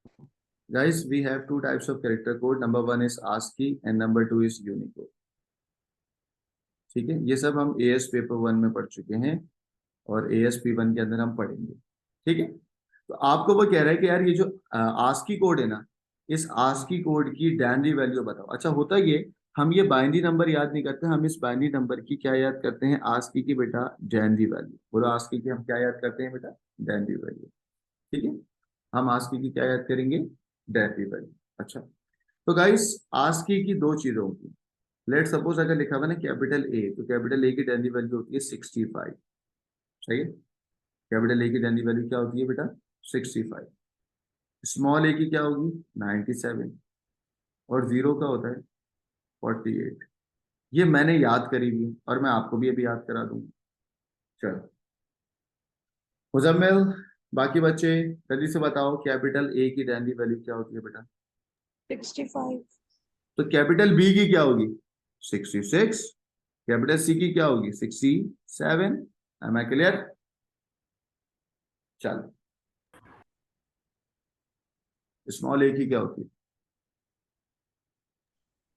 Guys, we have 2 types of character code. Number 1 is ASCII and number 2 is Unicode. ठीक है, ये सब हम AS पेपर 1 में पढ़ चुके हैं और ASP1 के अंदर हम पढ़ेंगे। ठीक है, तो आपको वो कह रहा है कि यार ये जो ASCII कोड है ना, इस ASCII कोड की डैनरी वैल्यू बताओ। अच्छा होता ये, हम ये बाइनरी नंबर याद नहीं करते, हम इस बाइनरी नंबर की क्या याद करते हैं? ASCII की बेटा डैनरी वैल्यू। बोलो ASCII की हम क्या याद करते हैं बेटा? Denary value. ठीक है, हम ASCII की क्या याद करेंगे? डैनरी वैल्यू। अच्छा, तो गाइस आस्की की 2 चीजें होती हैं। लेट सपोज अगर लिखा हुआ ना कैपिटल ए, तो कैपिटल ए की डैनी वैल्यू होती है 65। सही है, कैपिटल ए की डैनी वैल्यू क्या होती है बेटा? 65। स्मॉल ए की क्या होगी? 97। और जीरो का होता है 48। ये मैंने याद करी हुई और मैं आपको भी अभी याद करा दूंगा। चलो मुजम्मिल, बाकी बच्चे जल्दी से बताओ, कैपिटल ए की डैंडी वैल्यू क्या होती है बेटा? 65, तो कैपिटल बी की क्या होगी? 66। कैपिटल सी की क्या होगी? 67। Am I clear? चलो, स्मॉल ए की क्या होती है?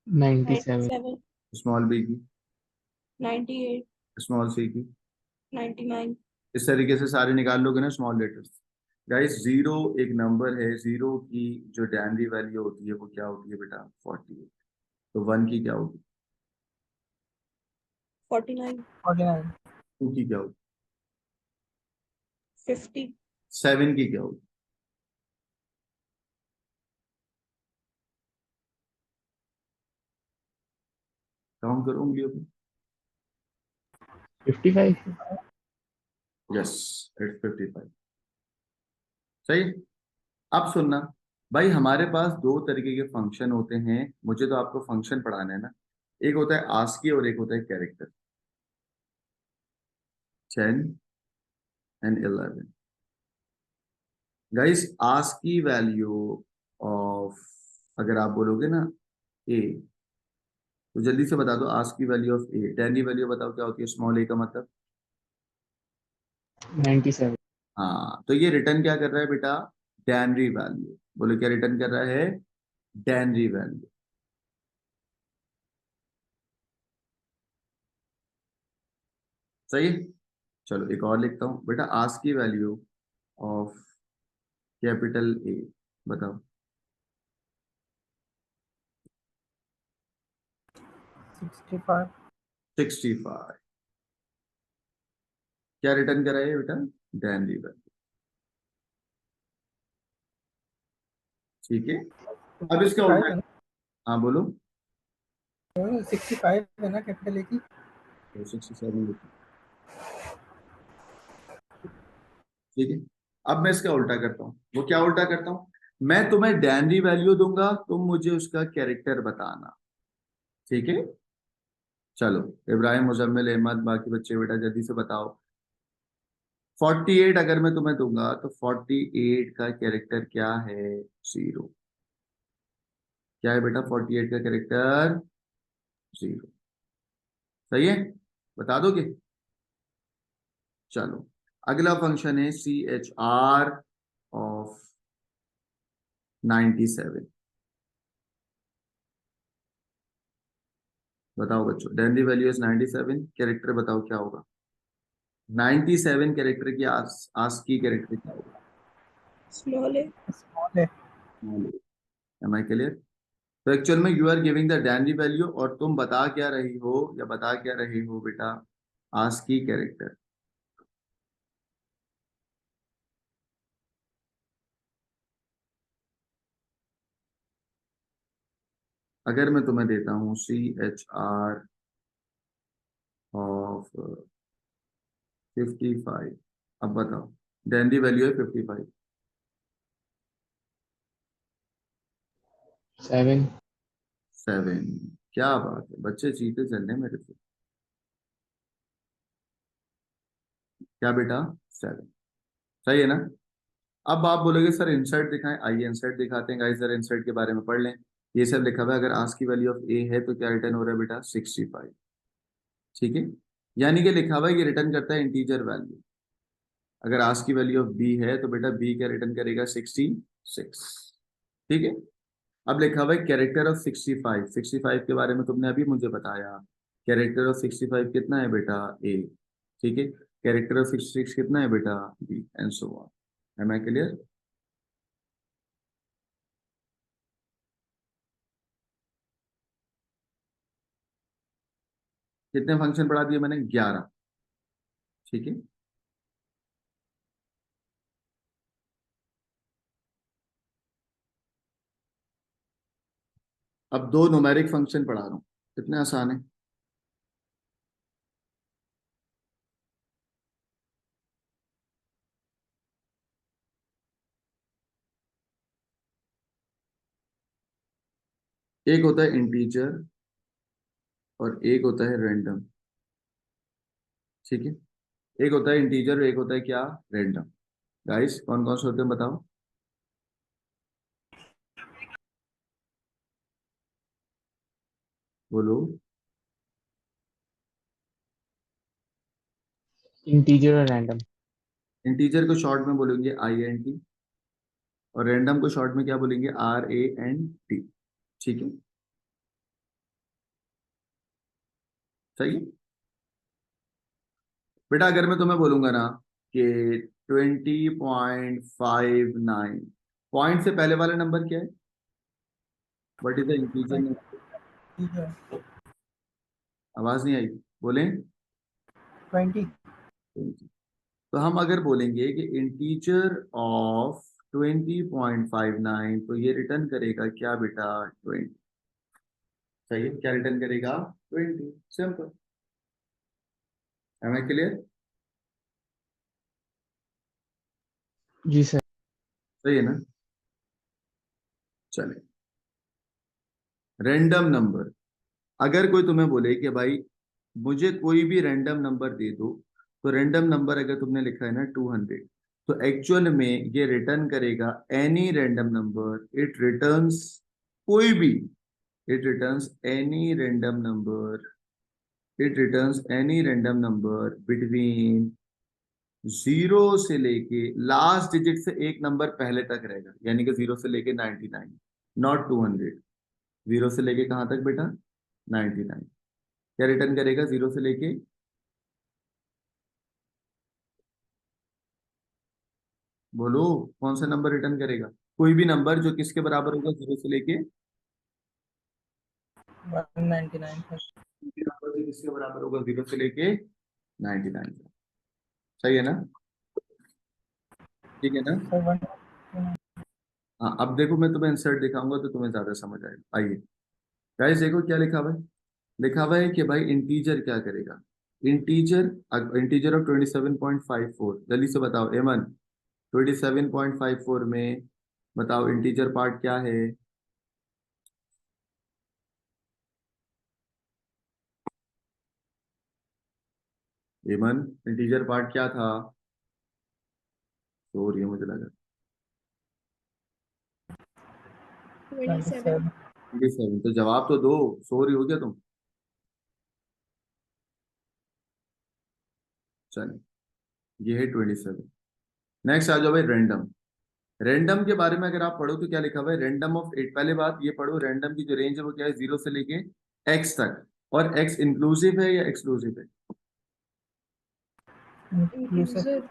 97, 97, स्मॉल बी की? 98, स्मॉल सी की? 99, इस तरीके से सारे निकाल लोगे ना स्मॉल लेटर्स। गाइस, जीरो एक नंबर है, जीरो की जो डैंडी वैल्यू होती है वो क्या होती है बेटा? 48। तो वन की क्या होगी? 49, 49, टू की क्या होगी? 50, सेवन की क्या होगी? काउंट करो उंगलियों पे। 55, यस, इट्स 55। सही। अब सुनना भाई, हमारे पास दो तरीके के फंक्शन होते हैं, मुझे तो आपको फंक्शन पढ़ाना है ना। एक होता है आस्की और एक होता है character. 10 and 11। Guys, ASCII value of, अगर आप बोलोगे ना ए, तो जल्दी से बता दो ASCII value of A, denary value बताओ क्या होती है स्मॉल ए का मतलब? 97, हाँ, तो ये रिटर्न क्या कर रहा है बेटा? Denary value. बोलो क्या रिटर्न कर रहा है? Denary value. सही है? चलो एक और लिखता हूँ बेटा, ASCII value of capital A बताओ। 65, 65। क्या रिटर्न कर रहा है बेटा? Denary value. ठीक है। अब इसका 65 उल्टा। है ना? हाँ बोलो। 65 है ना कैपिटल ए की? 67। ठीक है। अब मैं इसका उल्टा करता हूँ। वो क्या उल्टा करता हूँ? मैं तुम्हें डैनरी वैल्यू दूंगा, तुम मुझे उसका कैरेक्टर बताना। ठीक है। चलो, इब्राहिम, मुजम्मिल, अहमद, बाकी बच्चे बेटा जल्दी से बताओ। 48 अगर मैं तुम्हें दूंगा तो 48 का कैरेक्टर क्या है? जीरो। क्या है बेटा 48 का कैरेक्टर? जीरो। सही है? बता दोगे? चलो, अगला फंक्शन है CHR ऑफ 97। बताओ बच्चों, डैंडी वैल्यू इज 97, कैरेक्टर बताओ क्या होगा? 97 कैरेक्टर की आस्की कैरेक्टर क्या होगा? small a, स्मॉल है। Am I clear? तो एक्चुअल में you are giving the denary value और तुम बता क्या रही हो, या बता क्या रही हो बेटा? ASCII character. अगर मैं तुम्हें देता हूं CHR ऑफ 55, अब बताओ, डैंडी वैल्यू है 55। 7, 7। क्या बात है बच्चे, जीते चल रहे मेरे से। क्या बेटा? 7। सही है ना? अब आप बोलोगे सर इंसर्ट दिखाएं, आइए इंसर्ट दिखाते हैं गाइस, जरा इंसर्ट के बारे में पढ़ लें। ये सब लिखा हुआ है, अगर आस्क की वैल्यू ऑफ ए है तो क्या रिटर्न हो रहा है बेटा? 65। ठीक है। यानी कि लिखा हुआ है ये रिटर्न करता है इंटीजर वैल्यू। अगर आस्क की वैल्यू ऑफ बी है तो बेटा बी क्या रिटर्न करेगा? 66। ठीक है। अब लिखा हुआ है कैरेक्टर ऑफ 65। 65 के बारे में तुमने अभी मुझे बताया। कैरेक्टर ऑफ 65 कितना है बेटा? ए। ठीक है। कैरेक्टर ऑफ 66 कितना है बेटा? B, and so on. Am I clear? कितने फंक्शन पढ़ा दिए मैंने? 11। ठीक है। अब दो न्यूमेरिक फंक्शन पढ़ा रहा हूँ, कितने आसान है। एक होता है इंटीजर और एक होता है रैंडम। ठीक है। एक होता है इंटीजर और एक होता है क्या? रैंडम। गाइस कौन कौन से होते हैं बताओ। बोलो। इंटीजर और रैंडम। इंटीजर को शॉर्ट में बोलेंगे INT, और रैंडम को शॉर्ट में क्या बोलेंगे, RANT। ठीक है, सही है बेटा। अगर मैं तुम्हें बोलूंगा ना कि 20.59, पॉइंट से पहले वाला नंबर क्या है, what is the integer number? ठीक है। आवाज नहीं आई, बोलें। 20। तो हम अगर बोलेंगे कि इंटीजर ऑफ 20.59, तो ये रिटर्न करेगा क्या बेटा, 20। सही है, क्या रिटर्न करेगा, 20। सिंपल। Am I clear? जी सर। सही है ना। चले, रैंडम नंबर। अगर कोई तुम्हें बोले कि भाई मुझे कोई भी रैंडम नंबर दे दो, तो रैंडम नंबर अगर तुमने लिखा है ना 200, तो एक्चुअल में ये रिटर्न करेगा any random number. It returns कोई भी, it returns any random number, it returns any random number between 0 से लेके लास्ट डिजिट से एक नंबर पहले तक रहेगा, यानी कि 0 से लेके 99, नॉट 200। 0 से लेके कहां तक बेटा, 99। क्या रिटर्न करेगा 0 से लेके, बोलो कौन सा नंबर रिटर्न करेगा, कोई भी नंबर जो किसके बराबर होगा 0 से लेके, 199 है। कोई भी नंबर जो किसके बराबर होगा 0 से लेके 99। सही है ना, ठीक है ना। सर 1। हाँ अब देखो मैं तुम्हें इंसर्ट दिखाऊंगा तो तुम्हें ज्यादा समझ आएगा। आइए गाइस देखो क्या लिखा हुआ है। लिखा हुआ है कि भाई इंटीजर क्या करेगा, इंटीजर, इंटीजर ऑफ 27.54, जल्दी से बताओ एमन। 27.54 में बताओ इंटीजर पार्ट क्या है। एमन, इंटीजर पार्ट क्या था, सो रही है मुझे लगा। 27। 27, तो जवाब तो दो, सो रही हो क्या तुम। चलो, ये है 27। नेक्स्ट आ जाओ भाई रैंडम। रैंडम के बारे में अगर आप पढ़ो तो क्या लिखा हुआ है, रैंडम ऑफ 8। पहले बात ये पढ़ो, रैंडम की जो रेंज है वो क्या है, 0 से लेके x तक। और x इंक्लूसिव है या एक्सक्लूसिव है, inclusive. Inclusive।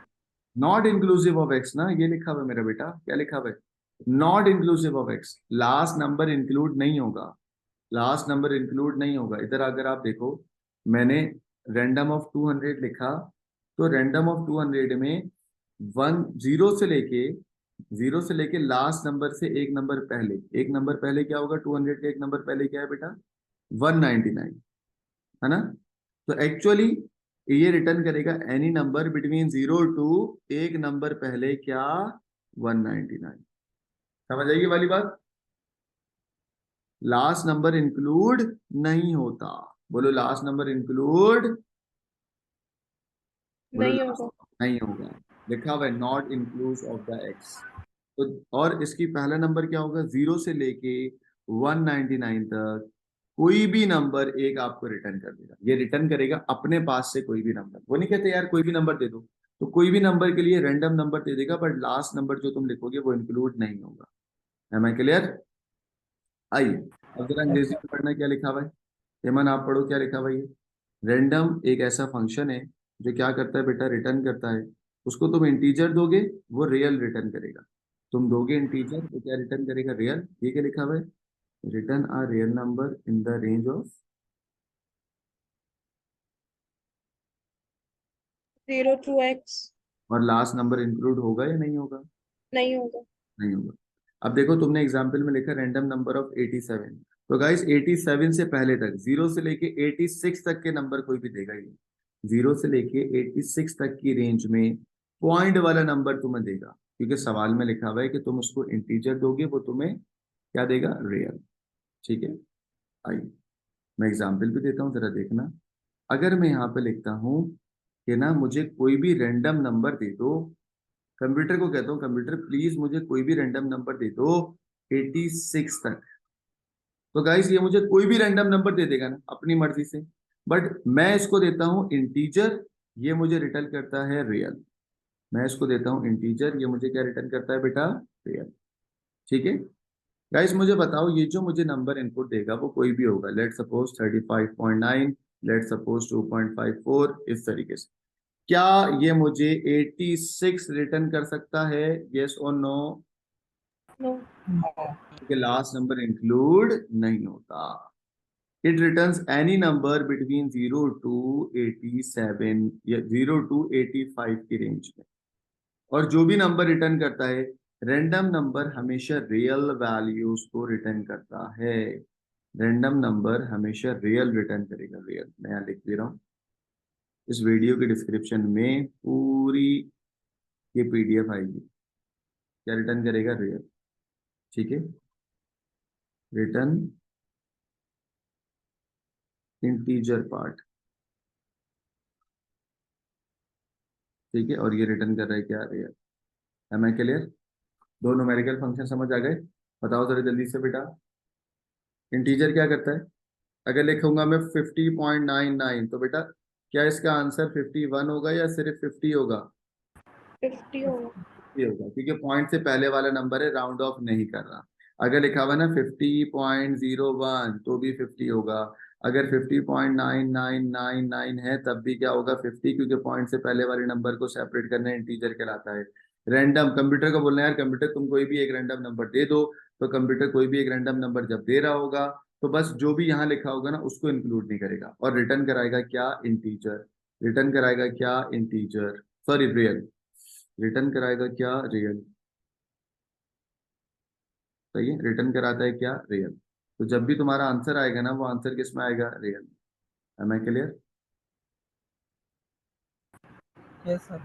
Not inclusive of x ना, ये लिखा हुआ है मेरा बेटा, क्या लिखा हुआ है, not inclusive of x। Last number include नहीं होगा, लास्ट नंबर इंक्लूड नहीं होगा। इधर अगर आप देखो, मैंने रैंडम ऑफ 200 लिखा, तो रैंडम ऑफ 200 में 0 से लेके लास्ट नंबर से एक नंबर पहले, एक नंबर पहले क्या होगा, 200 का एक नंबर पहले क्या है बेटा, 199, है ना। तो एक्चुअली ये रिटर्न करेगा एनी नंबर बिटवीन 0 टू एक नंबर पहले क्या, 199। समझ आएगी वाली बात, लास्ट नंबर इंक्लूड नहीं होता। बोलो लास्ट नंबर इंक्लूड, बोलो नहीं लास्ट होगा। नहीं होगा। लिखा हुआ है not include of the x. तो और इसकी पहला नंबर क्या होगा, 0 से लेके 199 तक कोई भी नंबर एक आपको रिटर्न कर देगा। ये रिटर्न करेगा अपने पास से कोई भी नंबर, वो नहीं कहते यार कोई भी नंबर दे दो, तो कोई भी नंबर के लिए रैंडम नंबर दे देगा, बट लास्ट नंबर जो तुम लिखोगे वो इंक्लूड नहीं होगा। Am I clear? आइए अब जरा अंग्रेजी में पढ़ना क्या लिखा हुआ है। हेमन आप पढ़ो क्या लिखा हुआ है। रैंडम एक ऐसा फंक्शन है जो क्या करता है बेटा, रिटर्न करता है। उसको तुम इंटीजर दोगे वो रियल रिटर्न करेगा, तुम दोगे इंटीजर तो क्या रिटर्न करेगा, रियल। ये क्या लिखा हुआ है, return a real number in the range of, 0 to x। और लास्ट नंबर इंक्लूड होगा या नहीं होगा, नहीं होगा। नहीं होगा। अब देखो तुमने एग्जाम्पल में लिखा रैंडम नंबर ऑफ 87, तो गाइस 87 से पहले तक, 0 से लेके 86 तक के नंबर कोई भी देगा ये, 0 से लेके 86 तक की रेंज में पॉइंट वाला नंबर तुम्हें देगा, क्योंकि सवाल में लिखा हुआ है कि तुम उसको इंटीजर दोगे वो तुम्हें क्या देगा, रियल। ठीक है, आइए मैं एग्जाम्पल भी देता हूँ जरा देखना। अगर मैं यहाँ पे लिखता हूँ कि ना मुझे कोई भी रैंडम नंबर दे दो, कंप्यूटर को कहता हूँ कंप्यूटर प्लीज मुझे कोई भी रैंडम नंबर दे दो 86 तक। तो गाइस ये मुझे कोई भी रैंडम नंबर दे देगा ना अपनी मर्जी से, बट मैं इसको देता हूँ इंटीजर, ये मुझे रिटर्न करता है रियल। मैं इसको देता हूँ इंटीजर, ये मुझे क्या रिटर्न करता है बेटा, रियल। ठीक है गाइस, मुझे बताओ ये जो मुझे नंबर इनपुट देगा वो कोई भी होगा, लेट सपोज 35.9, लेट सपोज 2.54, इस तरीके से। क्या ये मुझे 86 रिटर्न कर सकता है, यस और नो? No. क्योंकि लास्ट नंबर इंक्लूड नहीं होता। It returns any number between 0 to 87 या 0 to 85 की रेंज में। और जो भी नंबर रिटर्न करता है, रैंडम नंबर हमेशा रियल वैल्यूज को रिटर्न करता है। रैंडम नंबर हमेशा रियल रिटर्न करेगा, रियल। मैं यहाँ लिख दे रहा हूँ, इस वीडियो के डिस्क्रिप्शन में पूरी ये पीडीएफ आएगी। क्या रिटर्न करेगा, रियल। ठीक है, रिटर्न इंटीजर पार्ट। ठीक है, और ये रिटर्न कर रहा है क्या, रियल। Am I clear? दो न्यूमेरिकल फंक्शन समझ आ गए? बताओ जरा जल्दी से बेटा। इंटीजर क्या करता है, अगर लिखूंगा मैं 50.99 तो बेटा क्या इसका आंसर 51 होगा या सिर्फ 50 होगा? 50 होगा। ये होगा क्योंकि पॉइंट से पहले वाला नंबर है, राउंड ऑफ नहीं कर रहा। अगर लिखा हुआ ना 50.01 तो भी 50 होगा। अगर 50.9999 है तब भी क्या होगा, 50, क्योंकि पॉइंट से पहले वाले नंबर को सेपरेट करना इंटीजर कहलाता है। रैंडम, कंप्यूटर को बोलना है यार कंप्यूटर तुम कोई भी एक रैंडम नंबर दे दो, तो कंप्यूटर कोई भी एक रैंडम नंबर जब दे रहा होगा तो बस जो भी यहाँ लिखा होगा ना उसको इंक्लूड नहीं करेगा, और रिटर्न कराएगा क्या, इंटीजर। रिटर्न कराएगा क्या, इंटीजर, सॉरी रियल। रिटर्न कराएगा क्या, रियल। सही है, रिटर्न कराता है क्या, रियल। तो जब भी तुम्हारा आंसर आएगा ना वो आंसर किस में आएगा, real. Am I clear? Yes sir.